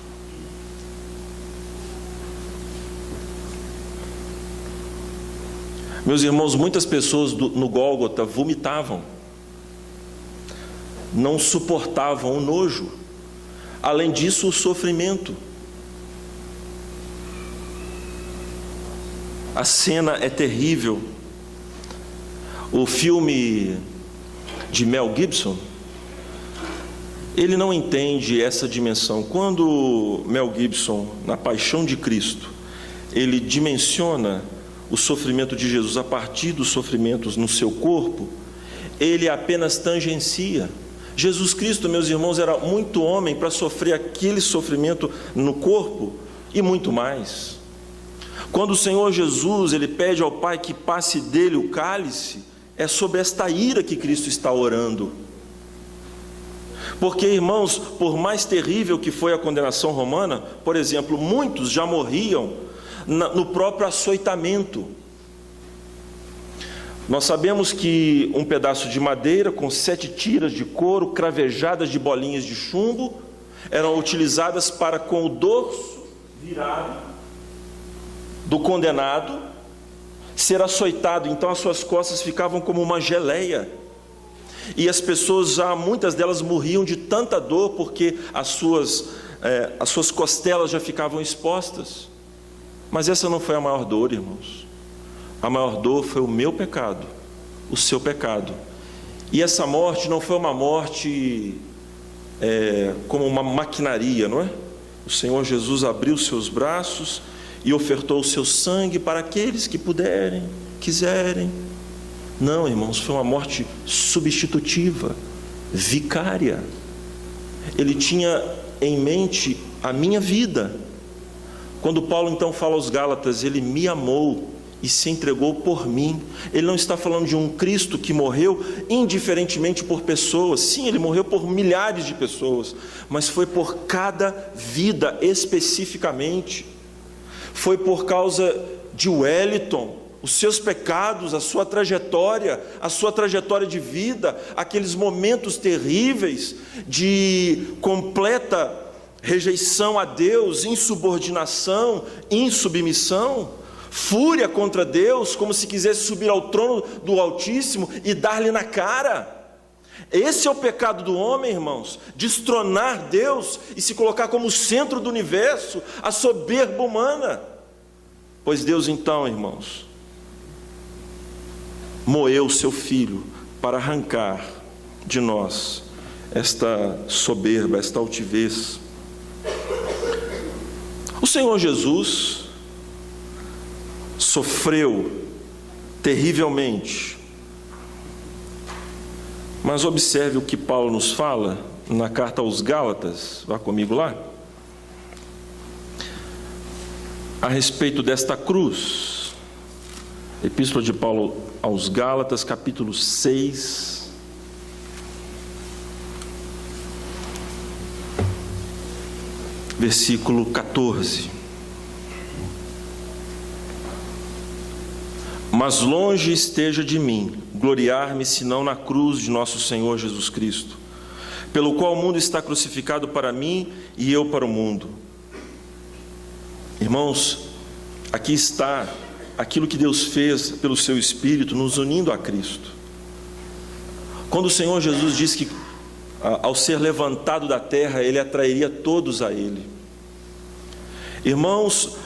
[SPEAKER 1] Meus irmãos, muitas pessoas no Gólgota vomitavam, não suportavam o nojo, além disso o sofrimento. A cena é terrível. O filme de Mel Gibson, ele não entende essa dimensão. Quando Mel Gibson, na Paixão de Cristo, ele dimensiona o sofrimento de Jesus a partir dos sofrimentos no seu corpo, ele apenas tangencia. Jesus Cristo, meus irmãos, era muito homem para sofrer aquele sofrimento no corpo e muito mais. Quando o Senhor Jesus, ele pede ao Pai que passe dele o cálice, é sobre esta ira que Cristo está orando. Porque, irmãos, por mais terrível que foi a condenação romana, por exemplo, muitos já morriam no próprio açoitamento. Nós sabemos que um pedaço de madeira com 7 tiras de couro, cravejadas de bolinhas de chumbo, eram utilizadas para, com o dorso virado do condenado, ser açoitado. Então as suas costas ficavam como uma geleia. E as pessoas, já muitas delas morriam de tanta dor, porque as suas as suas costelas já ficavam expostas. Mas essa não foi a maior dor, irmãos. A maior dor foi o meu pecado, o seu pecado. E essa morte não foi uma morte como uma maquinaria, não é? O Senhor Jesus abriu seus braços e ofertou o seu sangue para aqueles que puderem, quiserem. Não, irmãos, foi uma morte substitutiva, vicária. Ele tinha em mente a minha vida. Quando Paulo então fala aos Gálatas, ele me amou e se entregou por mim. Ele não está falando de um Cristo que morreu indiferentemente por pessoas. Sim, ele morreu por milhares de pessoas, mas foi por cada vida especificamente. Foi por causa de Wellington, os seus pecados, a sua trajetória de vida, aqueles momentos terríveis de completa rejeição a Deus, insubordinação, insubmissão, fúria contra Deus, como se quisesse subir ao trono do Altíssimo e dar-lhe na cara. Esse é o pecado do homem, irmãos, destronar Deus e se colocar como centro do universo, a soberba humana. Pois Deus então, irmãos, moeu seu Filho para arrancar de nós esta soberba, esta altivez. O Senhor Jesus sofreu terrivelmente, mas observe o que Paulo nos fala na carta aos Gálatas, vá comigo lá, a respeito desta cruz. Epístola de Paulo aos Gálatas, capítulo 6, versículo 14. Mas longe esteja de mim gloriar-me senão na cruz de nosso Senhor Jesus Cristo, pelo qual o mundo está crucificado para mim e eu para o mundo. Irmãos, aqui está aquilo que Deus fez pelo seu Espírito, nos unindo a Cristo. Quando o Senhor Jesus disse que ao ser levantado da terra, Ele atrairia todos a Ele. Irmãos,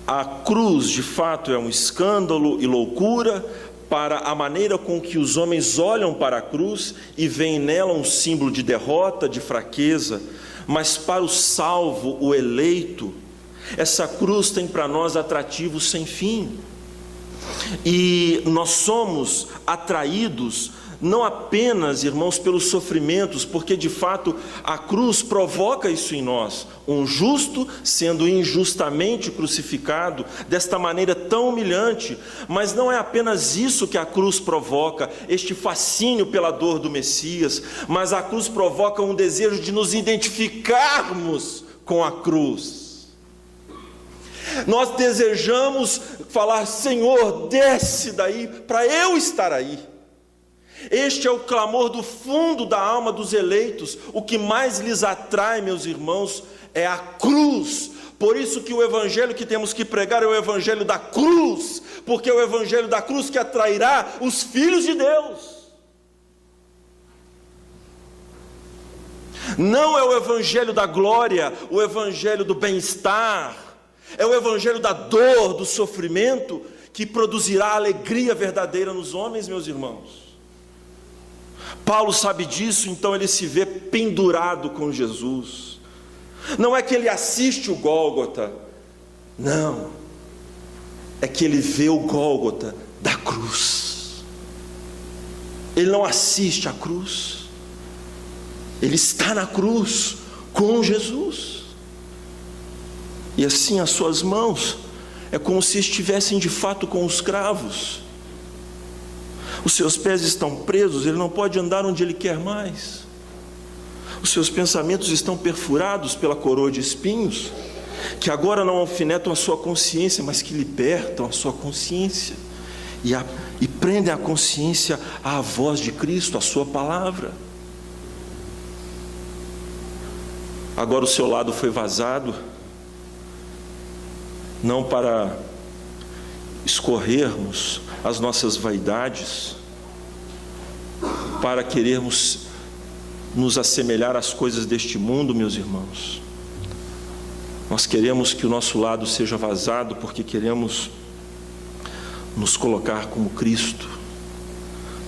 [SPEAKER 1] a cruz de fato é um escândalo e loucura para a maneira com que os homens olham para a cruz e veem nela um símbolo de derrota, de fraqueza, mas para o salvo, o eleito, essa cruz tem para nós atrativos sem fim. E nós somos atraídos não apenas, irmãos, pelos sofrimentos, porque de fato a cruz provoca isso em nós, um justo sendo injustamente crucificado, desta maneira tão humilhante, mas não é apenas isso que a cruz provoca, este fascínio pela dor do Messias, mas a cruz provoca um desejo de nos identificarmos com a cruz. Nós desejamos falar: Senhor, desce daí, para eu estar aí. Este é o clamor do fundo da alma dos eleitos. O que mais lhes atrai, meus irmãos, é a cruz. Por isso que o evangelho que temos que pregar é o evangelho da cruz, porque é o evangelho da cruz que atrairá os filhos de Deus. Não é o evangelho da glória, o evangelho do bem-estar, é o evangelho da dor, do sofrimento, que produzirá alegria verdadeira nos homens, meus irmãos. Paulo sabe disso, então ele se vê pendurado com Jesus. Não é que ele assiste o Gólgota, não, é que ele vê o Gólgota da cruz. Ele não assiste à cruz, ele está na cruz com Jesus. E assim as suas mãos é como se estivessem de fato com os cravos. Os seus pés estão presos, ele não pode andar onde ele quer mais. Os seus pensamentos estão perfurados pela coroa de espinhos, que agora não alfinetam a sua consciência, mas que libertam a sua consciência e prendem a consciência à voz de Cristo, à sua palavra. Agora o seu lado foi vazado, não para escorrermos as nossas vaidades, para querermos nos assemelhar às coisas deste mundo, meus irmãos, Nós queremos que o nosso lado seja vazado porque queremos nos colocar como Cristo.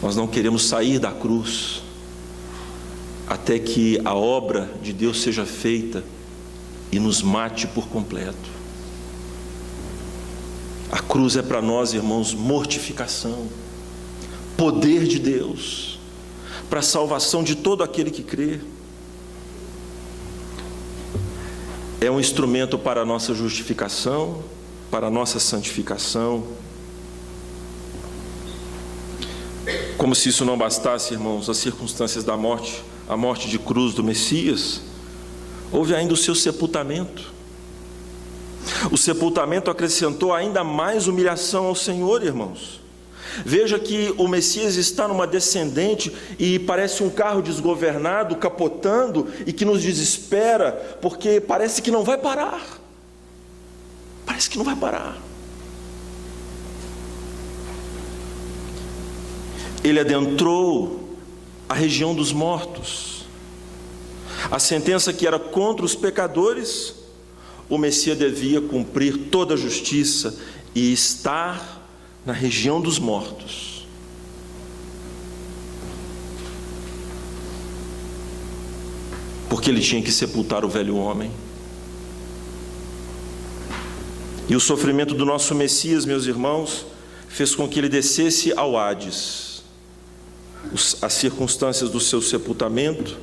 [SPEAKER 1] Nós não queremos sair da cruz até que a obra de Deus seja feita e nos mate por completo. A cruz é para nós, irmãos, mortificação, poder de Deus, para a salvação de todo aquele que crê. É um instrumento para a nossa justificação, para a nossa santificação. Como se isso não bastasse, irmãos, as circunstâncias da morte, a morte de cruz do Messias, houve ainda o seu sepultamento. O sepultamento acrescentou ainda mais humilhação ao Senhor, irmãos. Veja que o Messias está numa descendente e parece um carro desgovernado, capotando, e que nos desespera, porque parece que não vai parar. Parece que não vai parar. Ele adentrou a região dos mortos. A sentença que era contra os pecadores, o Messias devia cumprir toda a justiça e estar na região dos mortos. Porque ele tinha que sepultar o velho homem. E o sofrimento do nosso Messias, meus irmãos, fez com que ele descesse ao Hades. As circunstâncias do seu sepultamento,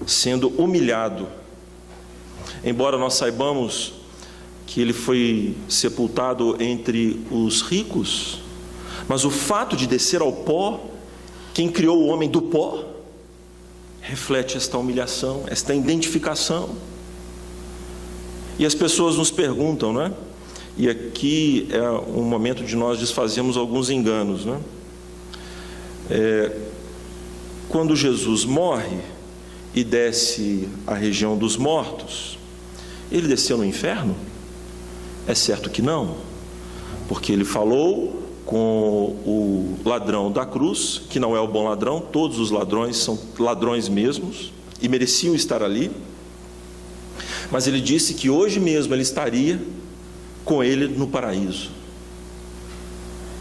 [SPEAKER 1] sendo humilhado. Embora nós saibamos que ele foi sepultado entre os ricos, mas o fato de descer ao pó, quem criou o homem do pó, reflete esta humilhação, esta identificação. E as pessoas nos perguntam, não é? E aqui é um momento de nós desfazermos alguns enganos, não é? Quando Jesus morre e desce à região dos mortos, ele desceu no inferno? É certo que não, porque ele falou com o ladrão da cruz, que não é o bom ladrão, todos os ladrões são ladrões mesmos, e mereciam estar ali, mas ele disse que hoje mesmo ele estaria com ele no paraíso.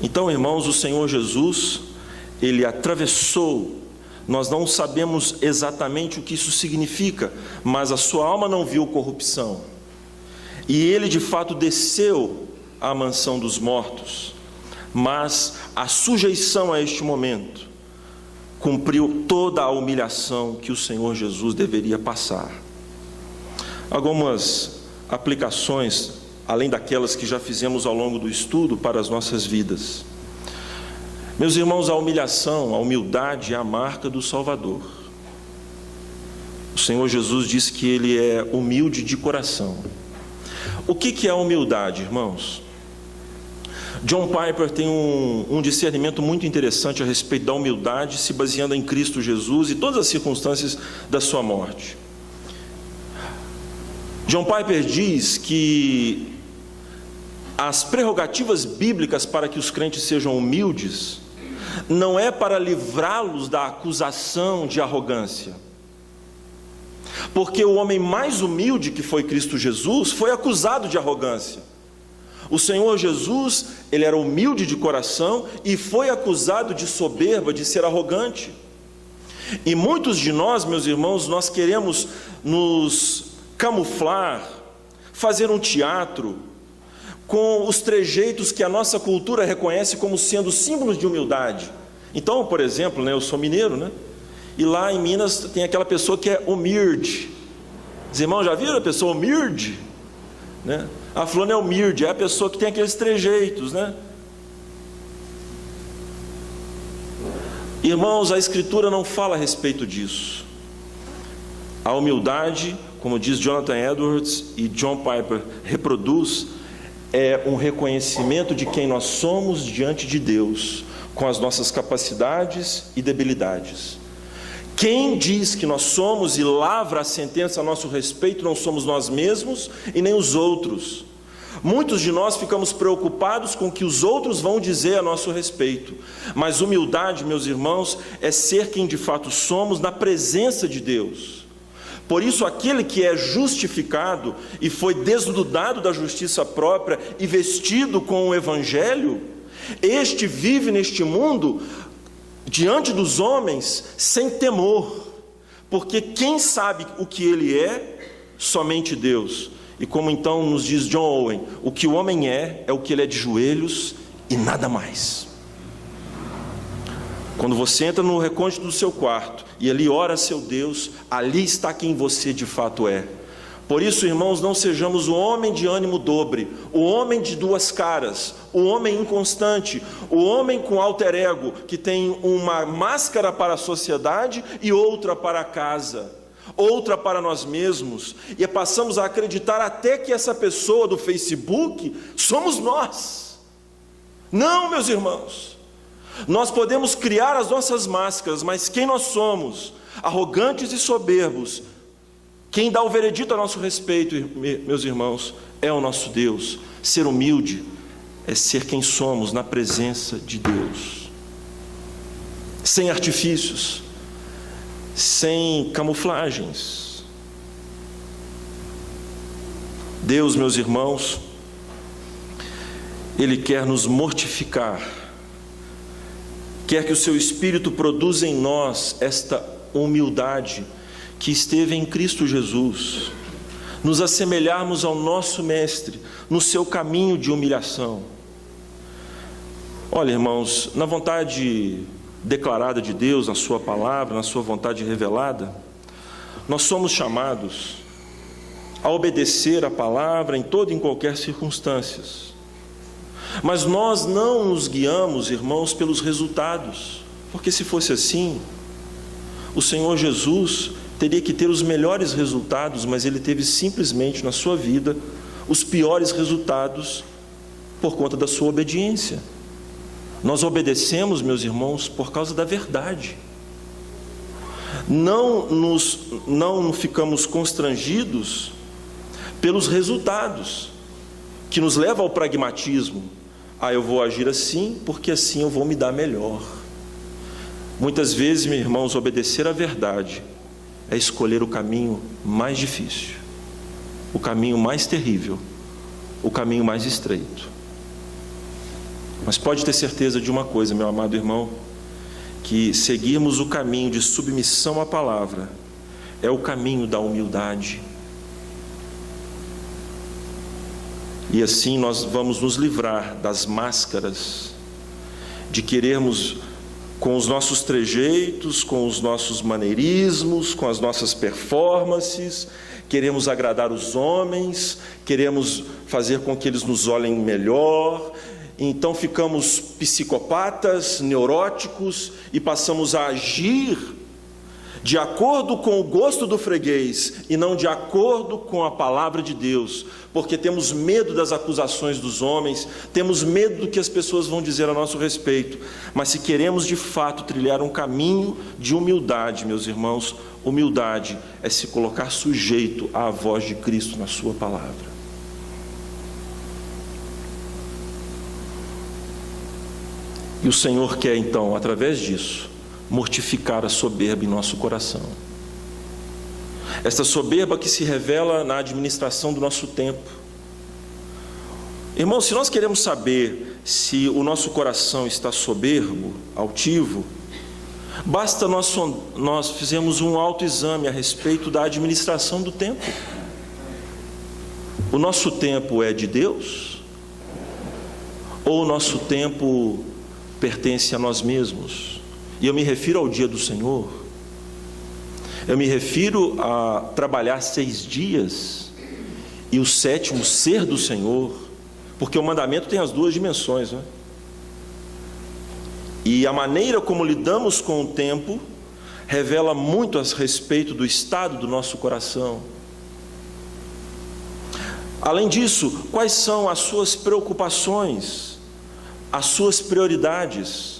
[SPEAKER 1] Então, irmãos, o Senhor Jesus, ele atravessou. Nós não sabemos exatamente o que isso significa, mas a sua alma não viu corrupção. E ele de fato desceu à mansão dos mortos, mas a sujeição a este momento cumpriu toda a humilhação que o Senhor Jesus deveria passar. Algumas aplicações, além daquelas que já fizemos ao longo do estudo, para as nossas vidas. Meus irmãos, a humilhação, a humildade é a marca do Salvador. O Senhor Jesus disse que ele é humilde de coração. O que é a humildade, irmãos? John Piper tem um discernimento muito interessante a respeito da humildade, se baseando em Cristo Jesus e todas as circunstâncias da sua morte. John Piper diz que as prerrogativas bíblicas para que os crentes sejam humildes não é para livrá-los da acusação de arrogância, porque o homem mais humilde, que foi Cristo Jesus, foi acusado de arrogância. O Senhor Jesus, ele era humilde de coração e foi acusado de soberba, de ser arrogante. E muitos de nós, meus irmãos, nós queremos nos camuflar, fazer um teatro com os trejeitos que a nossa cultura reconhece como sendo símbolos de humildade. Então, por exemplo, eu sou mineiro, e lá em Minas tem aquela pessoa que é humilde. Os irmãos já viram a pessoa humilde? A fulana é humilde, é a pessoa que tem aqueles trejeitos, Irmãos, a Escritura não fala a respeito disso. A humildade, como diz Jonathan Edwards e John Piper reproduz, é um reconhecimento de quem nós somos diante de Deus, com as nossas capacidades e debilidades. Quem diz que nós somos e lavra a sentença a nosso respeito não somos nós mesmos e nem os outros. Muitos de nós ficamos preocupados com o que os outros vão dizer a nosso respeito, mas humildade, meus irmãos, é ser quem de fato somos na presença de Deus. Por isso, aquele que é justificado e foi desnudado da justiça própria e vestido com o Evangelho, este vive neste mundo, diante dos homens, sem temor, porque quem sabe o que ele é? Somente Deus. E como então nos diz John Owen, o que o homem é o que ele é de joelhos e nada mais. Quando você entra no recôndito do seu quarto e ali ora a seu Deus, ali está quem você de fato é. Por isso, irmãos, não sejamos o homem de ânimo dobre, o homem de duas caras, o homem inconstante, o homem com alter ego, que tem uma máscara para a sociedade e outra para a casa, outra para nós mesmos, e passamos a acreditar até que essa pessoa do Facebook somos nós. Não, meus irmãos, nós podemos criar as nossas máscaras, mas quem nós somos, arrogantes e soberbos, quem dá o veredito a nosso respeito, meus irmãos, é o nosso Deus. Ser humilde é ser quem somos na presença de Deus, sem artifícios, sem camuflagens. Deus, meus irmãos, Ele quer nos mortificar, quer que o seu Espírito produza em nós esta humildade que esteve em Cristo Jesus, nos assemelharmos ao nosso Mestre, no seu caminho de humilhação. Olha, irmãos, na vontade declarada de Deus, na sua palavra, na sua vontade revelada, nós somos chamados a obedecer a palavra em toda e em qualquer circunstância. Mas nós não nos guiamos, irmãos, pelos resultados, porque se fosse assim, o Senhor Jesus teria que ter os melhores resultados, mas Ele teve simplesmente na sua vida os piores resultados por conta da sua obediência. Nós obedecemos, meus irmãos, por causa da verdade. Não ficamos constrangidos pelos resultados, que nos leva ao pragmatismo. Eu vou agir assim, porque assim eu vou me dar melhor. Muitas vezes, meus irmãos, obedecer à verdade é escolher o caminho mais difícil, o caminho mais terrível, o caminho mais estreito. Mas pode ter certeza de uma coisa, meu amado irmão, que seguirmos o caminho de submissão à palavra é o caminho da humildade. E assim nós vamos nos livrar das máscaras de querermos, com os nossos trejeitos, com os nossos maneirismos, com as nossas performances, queremos agradar os homens, queremos fazer com que eles nos olhem melhor. Então ficamos psicopatas, neuróticos e passamos a agir de acordo com o gosto do freguês e não de acordo com a palavra de Deus, porque temos medo das acusações dos homens, temos medo do que as pessoas vão dizer a nosso respeito. Mas se queremos de fato trilhar um caminho de humildade, meus irmãos, humildade é se colocar sujeito à voz de Cristo na sua palavra. E o Senhor quer então, através disso, mortificar a soberba em nosso coração. Esta soberba que se revela na administração do nosso tempo. Irmãos, se nós queremos saber se o nosso coração está soberbo, altivo, basta nós fizermos um autoexame a respeito da administração do tempo. O nosso tempo é de Deus? Ou o nosso tempo pertence a nós mesmos? E eu me refiro ao dia do Senhor. Eu me refiro a trabalhar 6 dias e o 7º ser do Senhor, porque o mandamento tem as 2 dimensões, né? E a maneira como lidamos com o tempo revela muito a respeito do estado do nosso coração. Além disso, quais são as suas preocupações, as suas prioridades?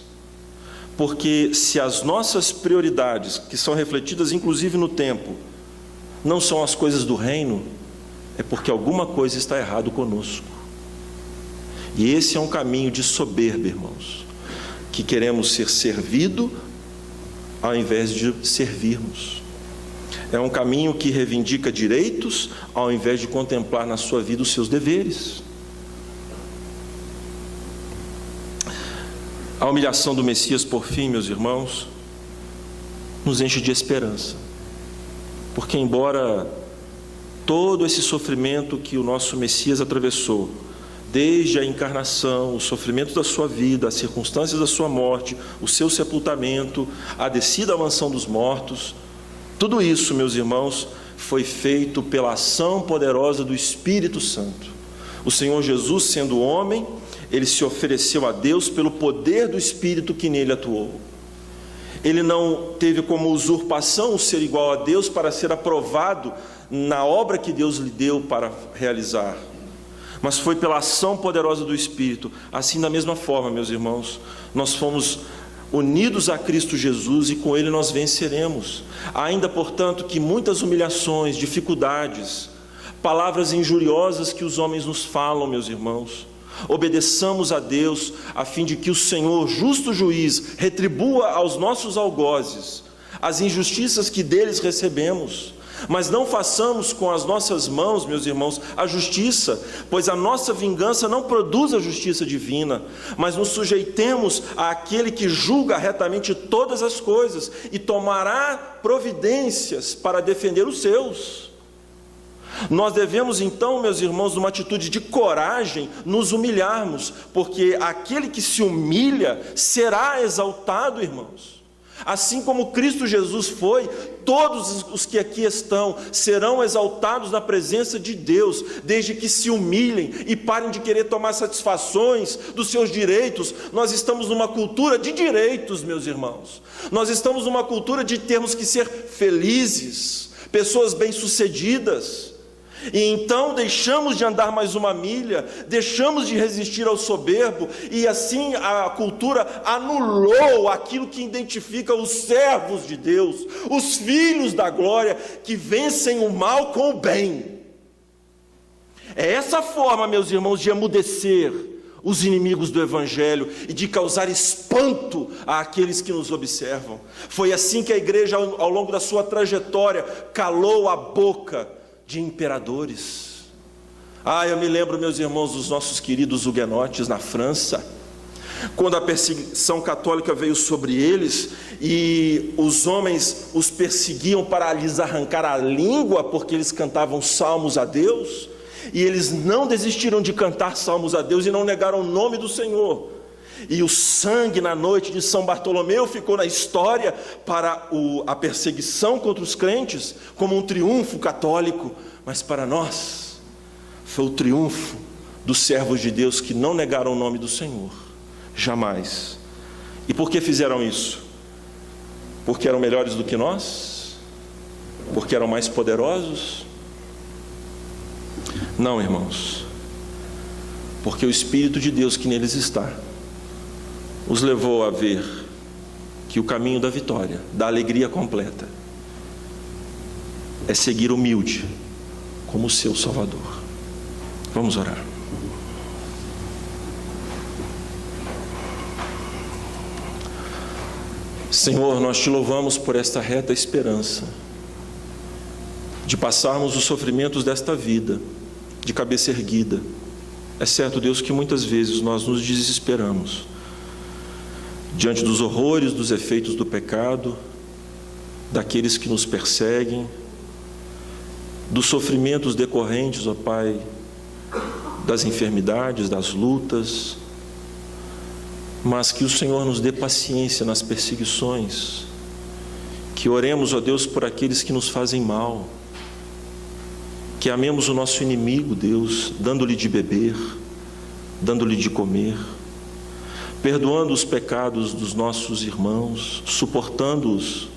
[SPEAKER 1] Porque se as nossas prioridades, que são refletidas inclusive no tempo, não são as coisas do reino, é porque alguma coisa está errado conosco. E esse é um caminho de soberba, irmãos, que queremos ser servido ao invés de servirmos. É um caminho que reivindica direitos, ao invés de contemplar na sua vida os seus deveres. A humilhação do Messias, por fim, meus irmãos, nos enche de esperança. Porque embora todo esse sofrimento que o nosso Messias atravessou, desde a encarnação, os sofrimentos da sua vida, as circunstâncias da sua morte, o seu sepultamento, a descida à mansão dos mortos, tudo isso, meus irmãos, foi feito pela ação poderosa do Espírito Santo. O Senhor Jesus, sendo homem, ele se ofereceu a Deus pelo poder do Espírito que nele atuou. Ele não teve como usurpação o ser igual a Deus para ser aprovado na obra que Deus lhe deu para realizar, mas foi pela ação poderosa do Espírito. Assim, da mesma forma, meus irmãos, nós fomos unidos a Cristo Jesus e com Ele nós venceremos. Ainda, portanto, que muitas humilhações, dificuldades, palavras injuriosas que os homens nos falam, meus irmãos, obedeçamos a Deus, a fim de que o Senhor, justo juiz, retribua aos nossos algozes as injustiças que deles recebemos. Mas não façamos com as nossas mãos, meus irmãos, a justiça, pois a nossa vingança não produz a justiça divina, mas nos sujeitemos àquele que julga retamente todas as coisas e tomará providências para defender os seus. Nós devemos então, meus irmãos, numa atitude de coragem, nos humilharmos, porque aquele que se humilha será exaltado, irmãos. Assim como Cristo Jesus foi, todos os que aqui estão serão exaltados na presença de Deus, desde que se humilhem e parem de querer tomar satisfações dos seus direitos. Nós estamos numa cultura de direitos, meus irmãos. Nós estamos numa cultura de termos que ser felizes, pessoas bem-sucedidas. E então deixamos de andar mais uma milha, deixamos de resistir ao soberbo, e assim a cultura anulou aquilo que identifica os servos de Deus, os filhos da glória, que vencem o mal com o bem. É essa forma, meus irmãos, de emudecer os inimigos do Evangelho e de causar espanto àqueles que nos observam. Foi assim que a igreja, ao longo da sua trajetória, calou a boca de imperadores. Eu me lembro, meus irmãos, dos nossos queridos huguenotes na França, quando a perseguição católica veio sobre eles e os homens os perseguiam para lhes arrancar a língua, porque eles cantavam salmos a Deus, e eles não desistiram de cantar salmos a Deus e não negaram o nome do Senhor. E o sangue na noite de São Bartolomeu ficou na história para a perseguição contra os crentes como um triunfo católico, mas para nós foi o triunfo dos servos de Deus que não negaram o nome do Senhor, jamais. E por que fizeram isso? Porque eram melhores do que nós? Porque eram mais poderosos? Não, irmãos, porque o Espírito de Deus que neles está os levou a ver que o caminho da vitória, da alegria completa, é seguir humilde como seu Salvador. Vamos orar. Senhor, nós te louvamos por esta reta esperança de passarmos os sofrimentos desta vida de cabeça erguida. É certo, Deus, que muitas vezes nós nos desesperamos diante dos horrores, dos efeitos do pecado, daqueles que nos perseguem, dos sofrimentos decorrentes, ó Pai, das enfermidades, das lutas, mas que o Senhor nos dê paciência nas perseguições, que oremos, ó Deus, por aqueles que nos fazem mal, que amemos o nosso inimigo, Deus, dando-lhe de beber, dando-lhe de comer, perdoando os pecados dos nossos irmãos, suportando-os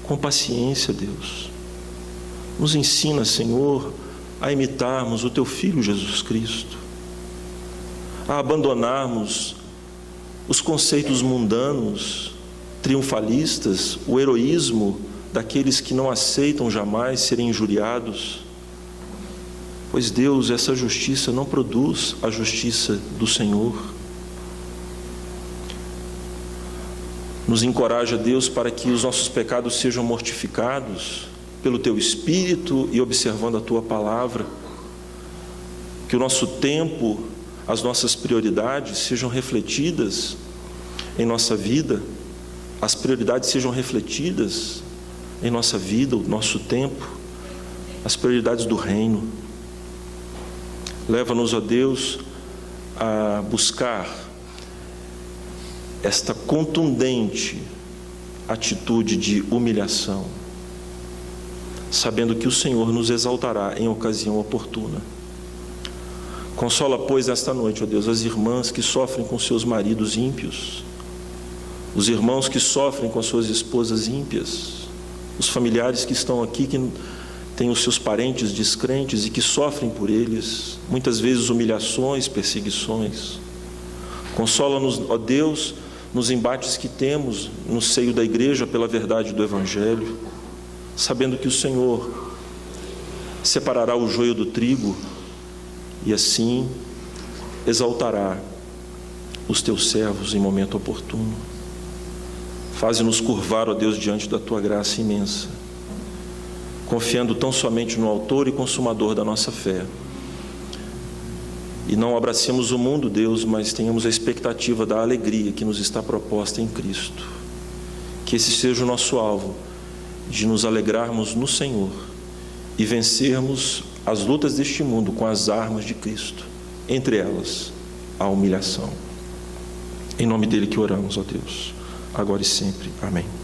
[SPEAKER 1] com paciência, Deus. Nos ensina, Senhor, a imitarmos o Teu Filho Jesus Cristo, a abandonarmos os conceitos mundanos, triunfalistas, o heroísmo daqueles que não aceitam jamais serem injuriados, pois, Deus, essa justiça não produz a justiça do Senhor. Nos encoraja, Deus, para que os nossos pecados sejam mortificados pelo Teu Espírito e observando a Tua palavra, que o nosso tempo, as nossas prioridades sejam refletidas em nossa vida, as prioridades sejam refletidas em nossa vida, o nosso tempo, as prioridades do reino. Leva-nos, ó Deus, a buscar esta contundente atitude de humilhação, sabendo que o Senhor nos exaltará em ocasião oportuna. Consola, pois, esta noite, ó Deus, as irmãs que sofrem com seus maridos ímpios, os irmãos que sofrem com suas esposas ímpias, os familiares que estão aqui, que têm os seus parentes descrentes e que sofrem por eles, muitas vezes humilhações, perseguições. Consola-nos, ó Deus, nos embates que temos no seio da igreja pela verdade do Evangelho, sabendo que o Senhor separará o joio do trigo e assim exaltará os Teus servos em momento oportuno. Faze-nos curvar, ó Deus, diante da Tua graça imensa, confiando tão somente no Autor e Consumador da nossa fé. E não abracemos o mundo, Deus, mas tenhamos a expectativa da alegria que nos está proposta em Cristo. Que esse seja o nosso alvo, de nos alegrarmos no Senhor e vencermos as lutas deste mundo com as armas de Cristo, entre elas a humilhação. Em nome dele que oramos, ó Deus, agora e sempre. Amém.